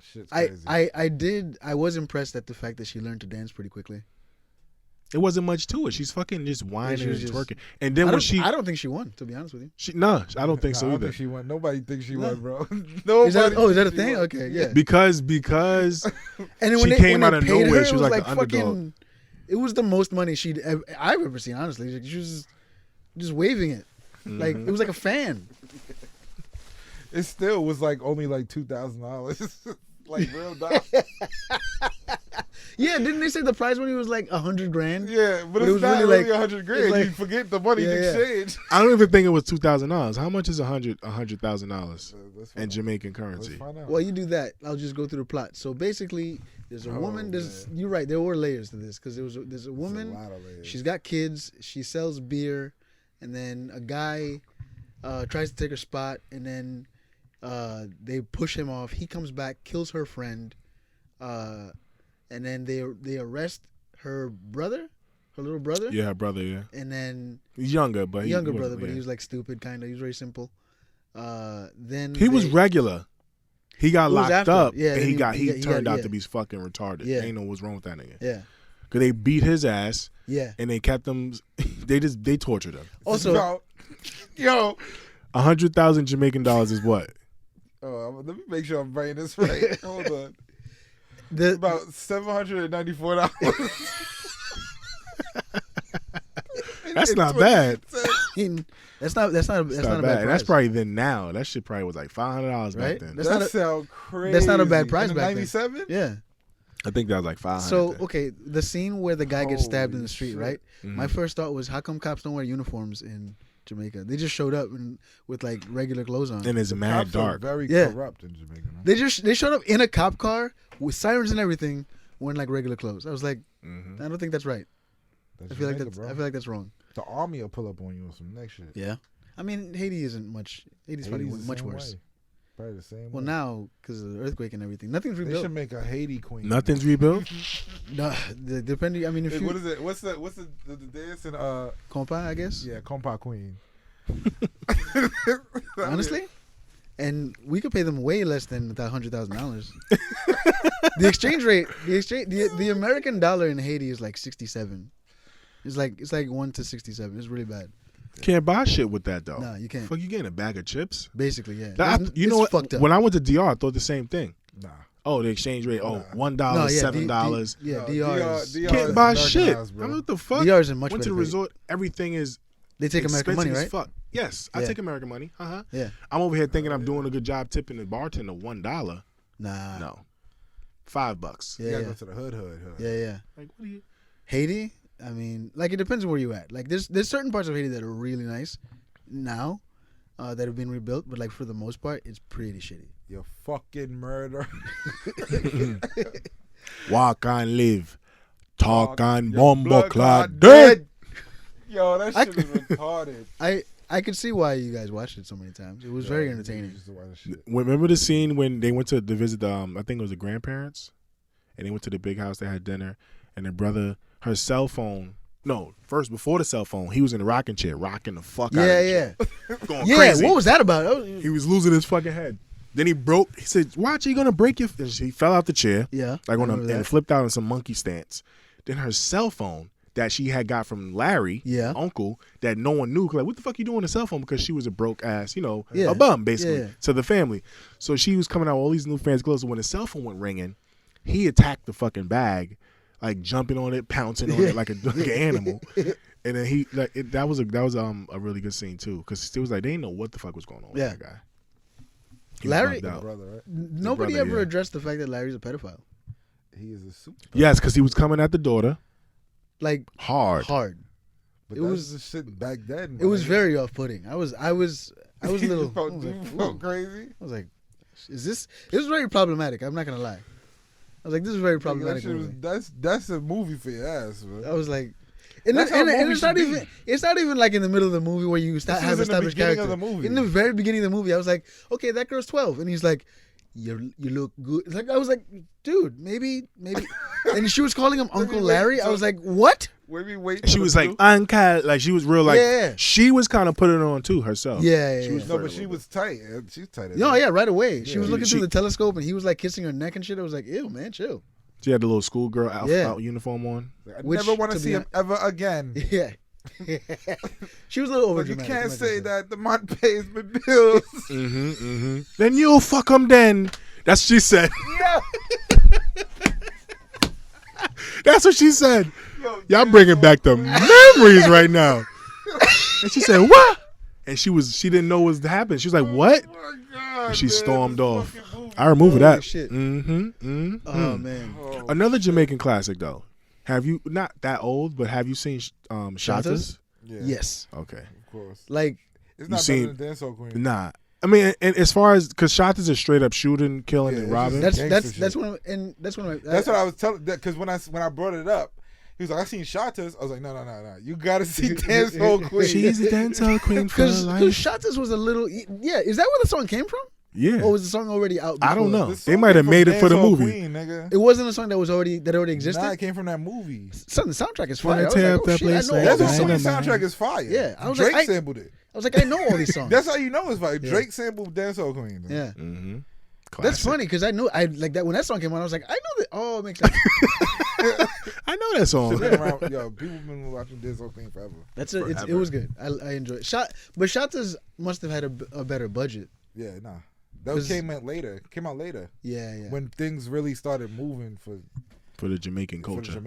Shit's I crazy. I was impressed at the fact that she learned to dance pretty quickly. It wasn't much to it. She's fucking just whining she was and just- twerking. And then when I don't think she won, to be honest with you. no, I don't think Nah, so I don't either. think she won. Nobody thinks she No. won, bro. Nobody Is that a thinks she thing? won. Okay, yeah. Because And then she when came when out they of paid nowhere, her, she it was was like the underdog. It was the most money I've ever seen. Honestly, like, she was just waving it, like it was like a fan. It still was like only like $2,000, like real dollars. Yeah, didn't they say the prize money was like $100,000? Yeah, but But it it's was not really really like- $100,000. it's like- You forget the money Yeah, in yeah. exchange. I don't even think it was $2,000. How much is $100,000 Let's in find out. Jamaican Let's currency? find out. Well, you do that. I'll just go through the plot. So basically, there's a woman. You're right. There were layers to this because there's a It's a woman. lot of layers. She's got kids. She sells beer, and then a guy tries to take her spot, and then they push him off. He comes back, kills her friend, and then they arrest her brother, her little brother. Yeah, her brother. Yeah, And then he's younger, but younger he brother, wasn't- but yeah. he was like stupid, kind of. He was very simple. Then He was they- regular. He got It was locked after. up, Yeah, and he got- he turned out yeah. to be fucking retarded. Yeah. Ain't know what's wrong with that nigga. Yeah, Cause they beat his ass, yeah. and they kept him. They tortured him. Also, yo, 100,000 Jamaican dollars is what? let me make sure I'm writing this right. Hold on. the About $794. That's not bad. that's not a That's bad bad. price. That's probably then now. That shit probably was like $500 Right? back then. That's That not a- sound crazy. that's not a bad price In back then. 97? Yeah. I think that was like 500. So then. okay, the scene where the guy gets stabbed in Holy the street, shit. right? Mhm. My first thought was, how come cops don't wear uniforms in Jamaica? They just showed up with like regular clothes on. And it's mad Cops are dark. very Yeah. corrupt in Jamaica, man. They showed up in a cop car with sirens and everything, wearing like regular clothes. I was like, Mhm. I don't think that's right. That's I feel Jamaica, like bro. that's wrong. The army will pull up on you on some next shit. Yeah. I mean, Haiti isn't much. Haiti's probably Haiti's the much same worse. way. Probably the same Well, way. now because of the earthquake and everything, nothing's They rebuilt. should make a Haiti queen. Nothing's rebuilt. No, depending. I mean, if Hey, you what is it? What's the dance in compa, I guess. yeah, compa queen. Honestly, and we could pay them way less than $100,000. The exchange rate, the American dollar in Haiti is like 67. It's like 1 to 67. It's really bad. Can't buy shit with that though. Nah, you can't. Fuck, you getting a bag of chips? Basically, yeah. You know It's what? fucked up. When I went to DR, I thought the same thing. Nah. Oh, the exchange rate. Oh, Nah. $1, No, yeah, $7. Yeah, No, DR is DR Can't is buy shit. Americanized, bro. I mean, what the fuck? DR is in much Went to better the shape. resort. Everything is They take American money, expensive as right? fuck. Yes, I Yeah. take American money. Yeah. I'm over here thinking I'm doing a good job tipping the bartender $1. Nah. No, $5. You Yeah, gotta yeah. go to the hood. Yeah, yeah. Like, what are you? Haiti, I mean, like it depends on where you at. Like there's certain parts of Haiti that are really nice now, that have been rebuilt, but like for the most part, it's pretty shitty. You fucking murder. Walk and live, talk and Your bomb blood clot clot dead. Yo, that I- shit is retarded. I could see why you guys watched it so many times. It was very entertaining. Used to watch that shit. Remember the scene when they went to visit the I think it was the grandparents, and they went to the big house. They had dinner, and the brother, her cell phone. No, first before the cell phone, he was in the rocking chair, rocking the fuck out. Yeah, of the yeah, chair, going yeah. crazy. What was that about? That was- He was losing his fucking head. Then he broke. He said, "Watch, you gonna break your." And he fell out the chair. Yeah, like I on a, remember and that. flipped out in some monkey stance. Then her cell phone that she had got from Larry, uncle, that no one knew. Like, what the fuck you doing on a cell phone? Because she was a broke ass, a bum basically to the family. So she was coming out with all these new fans' clothes. So when the cell phone went ringing, he attacked the fucking bag, like jumping on it, pouncing on it like an animal. And then he that was a really good scene too, because it was like they didn't know what the fuck was going on with that guy. Larry, brother, right? nobody ever addressed the fact that Larry's a pedophile. He is a super. Yes, because he was coming at the daughter. Like hard. But it was the shit back then. It was very off-putting. I was a little crazy. I was like, is this? It was very problematic. I'm not gonna lie. I was like, this is very problematic. That's a movie for your ass, man. I was like, and it's not even like in the middle of the movie where you have established character. In the very beginning of the movie, I was like, okay, that girl's 12, and he's like, you look good. Like I was like, dude, maybe, and she was calling him Uncle Larry. I was like, what? She was like uncle, like she was real, like she was kind of putting it on too herself. But she was tight. She's tight. Right away. She was looking through the telescope, and he was like kissing her neck and shit. I was like, ew, man, chill. She had the little schoolgirl out uniform on. I never want to see him ever again. Yeah. She was a little over. But you can't say that the man pays my bills. Then you'll fuck him then. That's what she said. Yeah. That's what she said. Y'all bringing back the memories right now. And she said, what? And she didn't know what was happening. She was like, what? Oh my God, and she stormed off. movie. I remember that. Shit. Oh, man. Another Jamaican classic, though. Have you, not that old, but have you seen Shatas? Yeah. Yes. Okay. Of course. Like, it's not better than Dancehall Queen. Nah. I mean, and as far as, because Shatas is straight up shooting, killing, and robbing. That's one of that's what I was telling. Because when I brought it up, he was like, I seen Shatas. I was like, no. You gotta see Dancehall Queen. She's a Dancehall Queen for life. Because Shatas was a little, is that where the song came from? Yeah. Or was the song already out before? I don't know. They might have made it for the movie. Queen, nigga. It wasn't a song that already existed? Nah, it came from that movie. Son, the soundtrack is fire. I was tear like, up that place I know like all That's these what songs. the soundtrack is fire. Yeah, I was Drake like, sampled it. I was like, I know all these songs. That's how you know it's fire. Yeah. Drake sampled Dancehall Queen. Yeah. Mm-hmm. That's funny because I like that when that song came on, I was like, I know that. Oh, it makes sense. I know that song. People been watching Dancehall Queen forever. It was good. I enjoyed it. But Shatas must have had a better budget. Yeah, nah. That came out later. Yeah. When things really started moving for the Jamaican culture.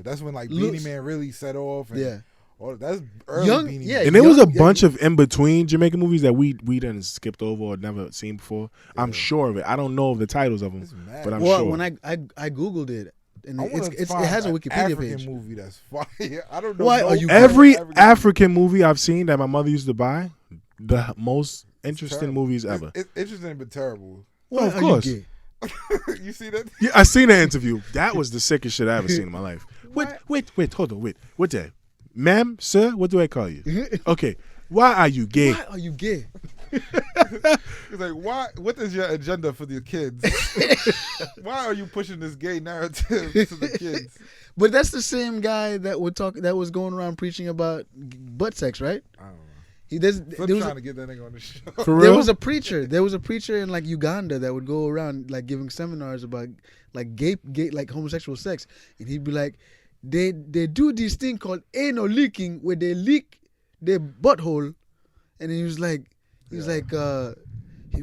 That's when Beanie Man really set off. And that's early Beanie Man. And there was a bunch of in between Jamaican movies that we done skipped over or never seen before. Yeah. I'm sure of it. I don't know of the titles of them, but I'm sure. When I googled it, and it has a Wikipedia African page. movie that's fire. I don't know. Why are you? Every African movie I've seen that my mother used to buy, the most interesting movies ever. It's interesting but terrible. Well, of course. You see that? Yeah, I seen that interview. That was the sickest shit I ever seen in my life. Wait, hold on, wait. What day? Ma'am, sir, what do I call you? Okay. Why are you gay? Why are you gay? He's like, why? What is your agenda for the kids? Why are you pushing this gay narrative to the kids? But that's the same guy that was going around preaching about butt sex, right? I don't know. Trying to get that nigga on the show. For real? There was a preacher in like Uganda that would go around like giving seminars about like gay like homosexual sex, and he'd be like, they do this thing called anal leaking where they leak their butthole, and he was like, he'd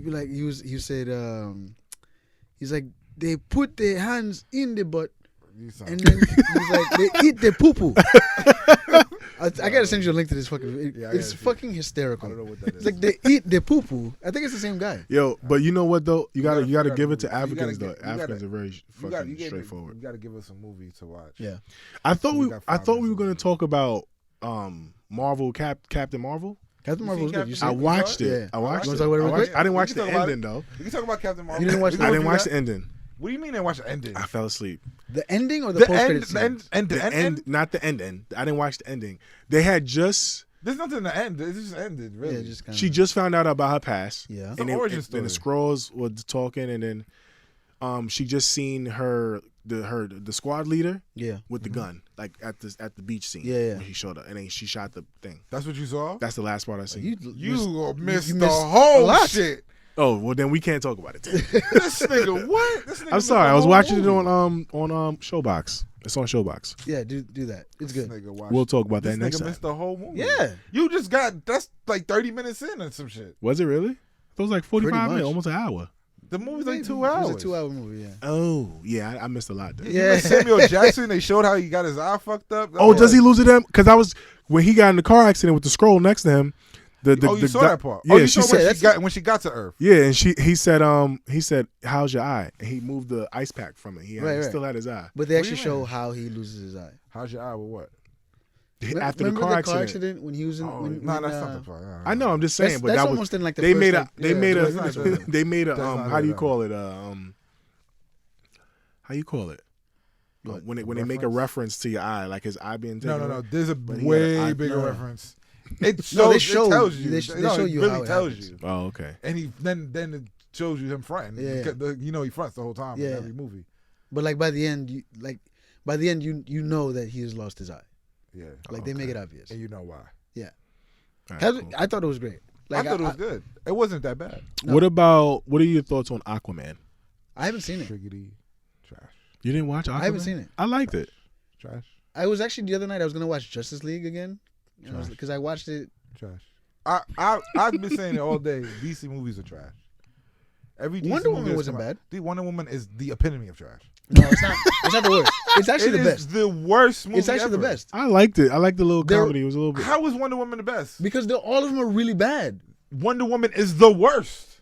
be like, he said he's like they put their hands in the butt, and then he's like they eat their poo poo. I gotta send you a link to this fucking. It's fucking hysterical. I don't know what that is. It's like they eat their poo poo. I think it's the same guy. Yo, but you know what though? You gotta give it to Africans though. Africans are very fucking straightforward. You gotta give us a movie to watch. Yeah. I thought we were gonna talk about Marvel Captain Marvel. Captain Marvel was good. I watched it. Yeah. I watched it. You wanna talk about it real quick? I didn't watch the ending though. We can talk about Captain Marvel. You didn't watch? I didn't watch the ending. What do you mean they watch the ending? I fell asleep. The ending or the post credits? The end, not the ending. I didn't watch the ending. They had just. There's nothing to end. It just ended, really. Yeah, she just found out about her past. Yeah. It's an origin story. And the scrolls were talking, and then she just seen the squad leader. Yeah. With the gun, like at the beach scene. Yeah. When he showed up, and then she shot the thing. That's what you saw? That's the last part I seen. You missed the whole shit. Oh well, then we can't talk about it. This nigga, what? This nigga I'm sorry. the I was whole watching it movie. on Showbox. It's on Showbox. Yeah, do that. It's This good. nigga watched- We'll talk about this that next nigga time. missed the whole movie. Yeah. You just got that's like 30 minutes in and some shit. Was it really? It was like 45 Pretty minutes, much. almost an hour. The movie's like 2 It hours. was a 2-hour movie. Yeah. Oh yeah, I missed a lot. There. You Yeah. know Samuel Jackson. They showed how he got his eye fucked up. Oh, does he lose it? Then because I was when he got in the car accident with the scroll next to him. You saw that part. Yeah, Oh, you she saw said when she got to Earth. Yeah, and he said how's your eye? And he moved the ice pack from it. He still had his eye. But they What actually do you show mean? how he loses his eye. How's your eye with what? After Remember the car accident. when he was in? Oh, when, no, when, that's not the part. I know. I'm just saying, That's, but that's that was almost in like the they first, made a like, they yeah, made that's a not good. they made a That's not how do you good, call it how you call it What, when a they make a reference? reference to your eye, like his eye being taken No. away? There's a But he got way an eye- bigger no. reference. It shows. No, they it show- tells you. they show it you really how it tells happens. you. Oh, okay. And he then it shows you him fronting. Yeah. Because he fronts the whole time in Yeah. every movie. But like by the end, you know that he has lost his eye. Yeah. Like they make it obvious. And you know why. All right, cool. I thought it was great. Like I thought it was good. It wasn't that bad. No. What are your thoughts on Aquaman? I haven't seen it. Triggity. Trash. You didn't watch Aquaman? I haven't seen it. I liked it. Trash. I was actually the other night. I was gonna watch Justice League again Trash. because I watched it. Trash. I've been saying it all day. DC movies are trash. Every DC Wonder movie Woman that's wasn't come out- bad. The Wonder Woman is the epitome of trash. No, it's not. It's not the worst. It's actually It the is best. the worst movie It's actually the ever. best I liked it. I liked the little There- comedy. It was a little bit. How is Wonder Woman the best? because all of them are really bad. Wonder Woman is the worst.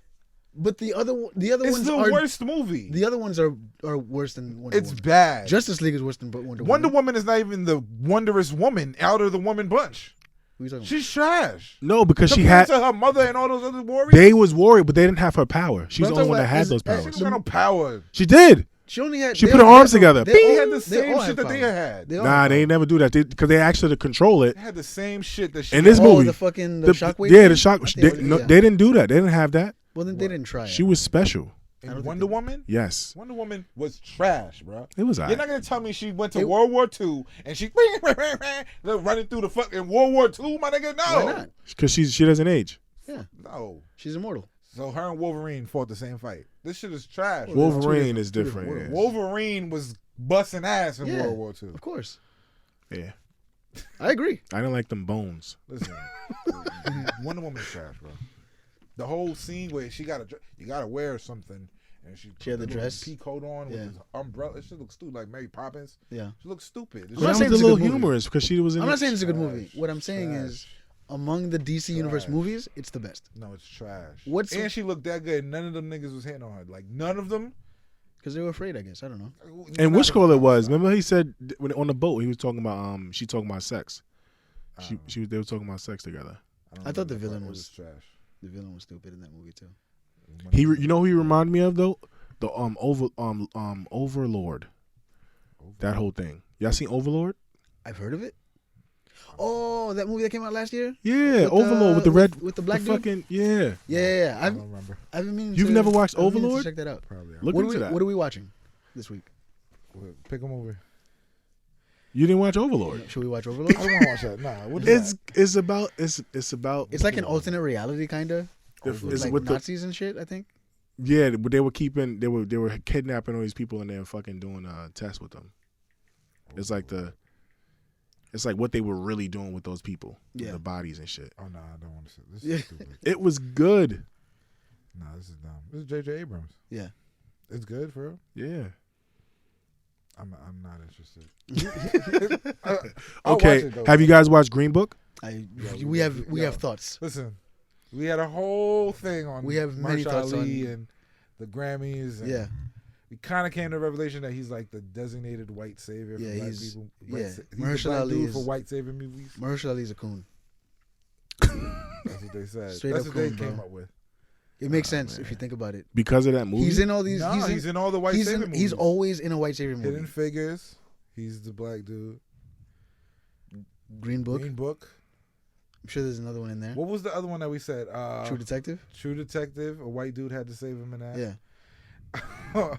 But the other It's ones the are worst movie. the other ones are worse than Wonder It's Woman. bad. Justice League is worse than Wonder Woman. Wonder Woman is not even the wondrous woman out of the woman bunch. Who are you talking She's trash. No, because she Compared had. to her mother and all those other warriors. They was warrior, but they didn't have her power. She was But the I'm only one that talking had about those She powers. don't got no power. She did. She only had. She they put her all arms had- together. They, They all, had the they same all shit had that they power. had. They all Nah, had they power. ain't never do that because they asked her to control it. They had the same shit that she In this had. movie, the fucking The- shockwave. yeah, thing? the shock. I think They, it was- no, yeah. they didn't do that. They didn't have that. Well, then they didn't try. She it. was special. I don't And think Wonder they- Woman? Yes, Wonder Woman was trash, bro. it was. You're Alright. not gonna tell me she went to It- World War II and she running through the fucking World War II, my nigga. No, Why not? Because she doesn't age. Yeah, no. she's immortal. So her and Wolverine fought the same fight. This shit is trash. Well, Wolverine is two different different. Wolverine was busting ass in Yeah. World War II. Of course, Yeah. I agree. I didn't like them bones. Listen, Wonder Woman's trash, bro. The whole scene where you gotta wear something, and she She had the put a little dress. pea coat on with Yeah. this umbrella. It should look stupid, like Mary Poppins. Yeah, She looks stupid. I'm But not that saying was it's a a little good movie. humorous because she was in. I'm it. not saying it's a good movie. Trash. What I'm saying is, among the DC Universe Trash. movies, it's the best No, it's trash. What's- and she looked that good. None of them niggas was hitting on her. Like none of them. because they were afraid. I guess I don't know. And which call it was? Remember he said when on the boat he was talking about she talking about sex. They were talking about sex together. I thought the villain was- trash. The villain was stupid in that movie too. You know who he reminded me of though? The Overlord. That whole thing. Y'all seen Overlord? I've heard of it. Oh, that movie that came out last year. Yeah, With, Overlord with the red with the black dude. fucking yeah. Yeah. I don't remember. I've been meaning You've to- never watched I've been meaning to Overlord? Check that out. Probably. Look What into that. are we watching this week? Pick a movie. You didn't watch Overlord. Should we watch Overlord? I don't want to watch that. Nah. What is It's about It's like an alternate reality kind of. It's With like with the- Nazis and shit. I think. yeah, but they were kidnapping all these people and they were fucking doing tests with them. It's like what they were really doing with those people, Yeah. the bodies and shit. Oh no, I don't want to see. This Yeah. is stupid. It was good. Nah, this is dumb. This is J.J. Abrams. Yeah. It's good for real. Yeah. I'm not interested. I'll Okay. watch it, though. Have you guys watched Green Book? We have thoughts. Listen, we had a whole thing on. We have many Mahershala thoughts on- Ali and the Grammys. And Yeah. we kind of came to the revelation that he's like the designated white savior Yeah, for black he's- people. yeah. He's the Mahershala black Ali dude is- for white savior movies. Mahershala Ali's a coon. That's what they said. Straight That's up what they coon, came bro. up with. It makes Oh, sense man. if you think about it. Because of that movie? He's in all these. No, he's in all the white savior movies. He's always in a white savior movie. Hidden Figures. He's the black dude. Green Book. Green Book. I'm sure there's another one in there. What was the other one that we said? True Detective. True Detective. A white dude had to save him in that. Yeah.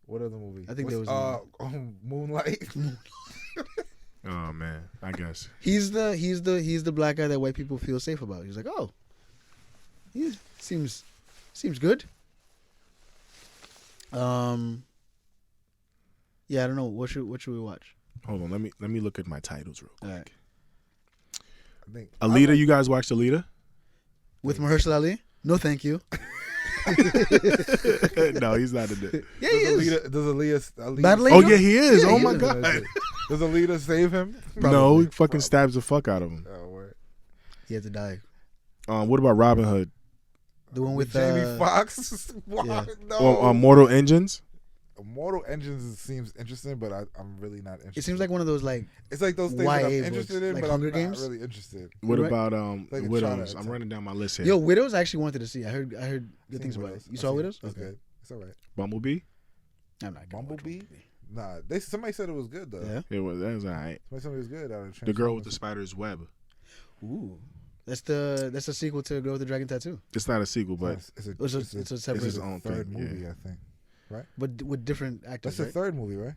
What other movie? I think there was Moonlight. Oh man, I guess. He's the black guy that white people feel safe about. He's like, oh, he seems Seems good. Yeah, I don't know. What should we watch? Hold on, let me look at my titles real quick. All right. I think Alita, you guys watched Alita? With Mahershala Ali? No, thank you. No, he's not in it. Yeah, he is. Does Aaliyah Battle Oh Angel? yeah, he is. Yeah, oh he my is. god. Does Alita save him? No, he fucking stabs the fuck out of him. Oh, word. He had to die. What about Robin Hood? The one with Jamie Foxx. yeah. No. Or Mortal Engines? Mortal Engines seems interesting, but I'm really not interested. It seems like one of those like it's like those things that YA I'm books, interested in, like but Hunger I'm Games? not really interested. What Right. about Like a Widows? China I'm running down my list here. Yo, Widows I actually wanted to see. I heard good things Seen about it. Widows. You I've saw seen it. Widows? It's good. It's all right. Bumblebee? I'm not gonna watch Bumblebee? Nah, somebody said it was good though. Yeah. That was alright. Somebody said it was good. Out of The Girl with the Spider's Web. Ooh. That's the sequel to Girl with the Dragon Tattoo. It's not a sequel, but it's It's a separate, his own third thing, movie, yeah. I think. but with different actors. That's the Right? third movie, right?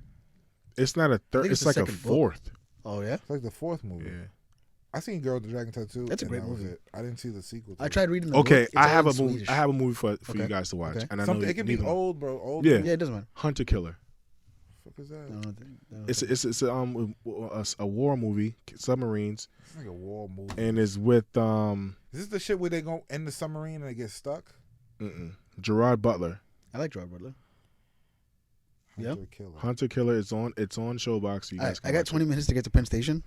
it's not a third. think It's it's the like a second book. fourth. Oh yeah. It's like the fourth movie. Yeah. I seen Girl with the Dragon Tattoo. That's a and great that was movie. it. I didn't see the sequel. To I it. tried reading the Okay, book. It's I all have in a movie. Swedish. I have a movie for Okay. you guys to watch, Okay. and I know Something. It can be neither one. old, bro. Old. Yeah. Yeah, it doesn't matter. Hunter Killer. What the fuck is that? I don't know. It's a war movie, submarines, It's like a war movie. and it's with Is this the shit where they go in the submarine and they get stuck? Gerard Butler. I like Gerard Butler. Yeah. Hunter Killer. Hunter Killer. It's on Showbox. So you guys can I got watch 20 it. minutes to get to Penn Station.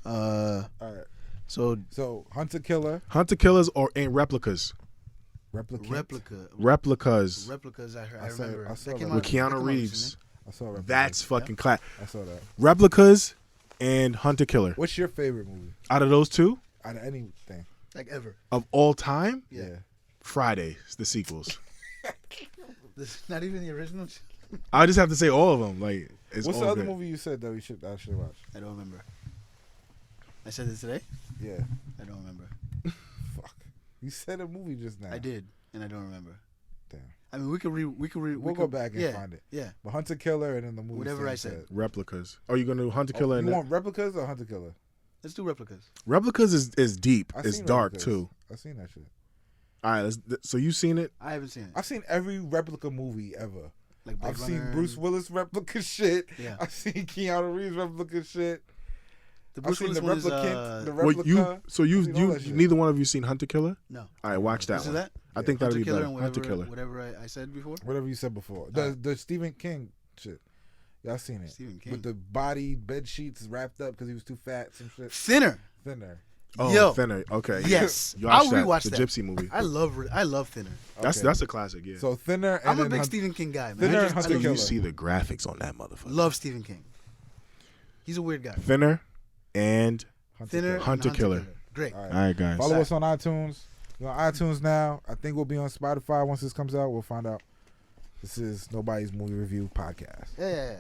All right. So Hunter Killer. Hunter Killers and replicas. Replicant. Replicas replicas. I I saw- remember. I saw That came that. with out- that came Keanu out Reeves. I saw Replicant. That's fucking class. I saw that. Replicas and Hunter Killer. What's your favorite movie Out of those two, out of anything? recently. Like ever. of all time, Yeah. Friday, the sequels. This, not even the original. I just have to say all of them. Like, it's What's all the other good. movie you said that I should watch? I don't remember. I said this today. Yeah. I don't remember. Fuck. You said a movie just now. I did, and I don't remember. Damn. I mean, we could We'll go back and find it. Yeah. But Hunter Killer and then the movie. Whatever Sam I said. Replicas. Are you going to do Hunter Killer? You and that? want replicas or Hunter Killer? Let's do replicas. Replicas is deep. I It's seen dark Replicas. too. I seen that shit. All right, so you seen it? I haven't seen it. I've seen every replica movie ever. Like Blade I've seen Runner Bruce and- Willis replica shit. Yeah. I've seen Keanu Reeves replica shit. The I've Bruce seen Willis the one is replicant. The Well, replica. so I've seen all that shit. neither one of you seen Hunter Killer? no. All right, watch that This one. is that? I think that'll Hunter be Killer better. and Hunter Killer. Whatever I said before. Whatever you said before. Alright. The Stephen King shit. Yeah, I seen it. Stephen King. With the body bed sheets wrapped up because he was too fat. Some shit. Thinner. Thinner. Oh, Yo. Thinner. Okay. Yes. You I'll watched that, rewatch the that. Gypsy movie. I love Thinner. That's Okay. a classic. Yeah. So Thinner. And I'm a then big Hun- Stephen King guy, man. Thinner I and Hunter love- Killer. you see the graphics on that motherfucker. Love Stephen King. He's a weird guy. Thinner and Hunter Thinner. Killer. and Hunter Killer. Great. All all right. right, guys. Follow us on iTunes. We're on iTunes now. I think we'll be on Spotify once this comes out. We'll find out. This is Nobody's Movie Review Podcast. Yeah.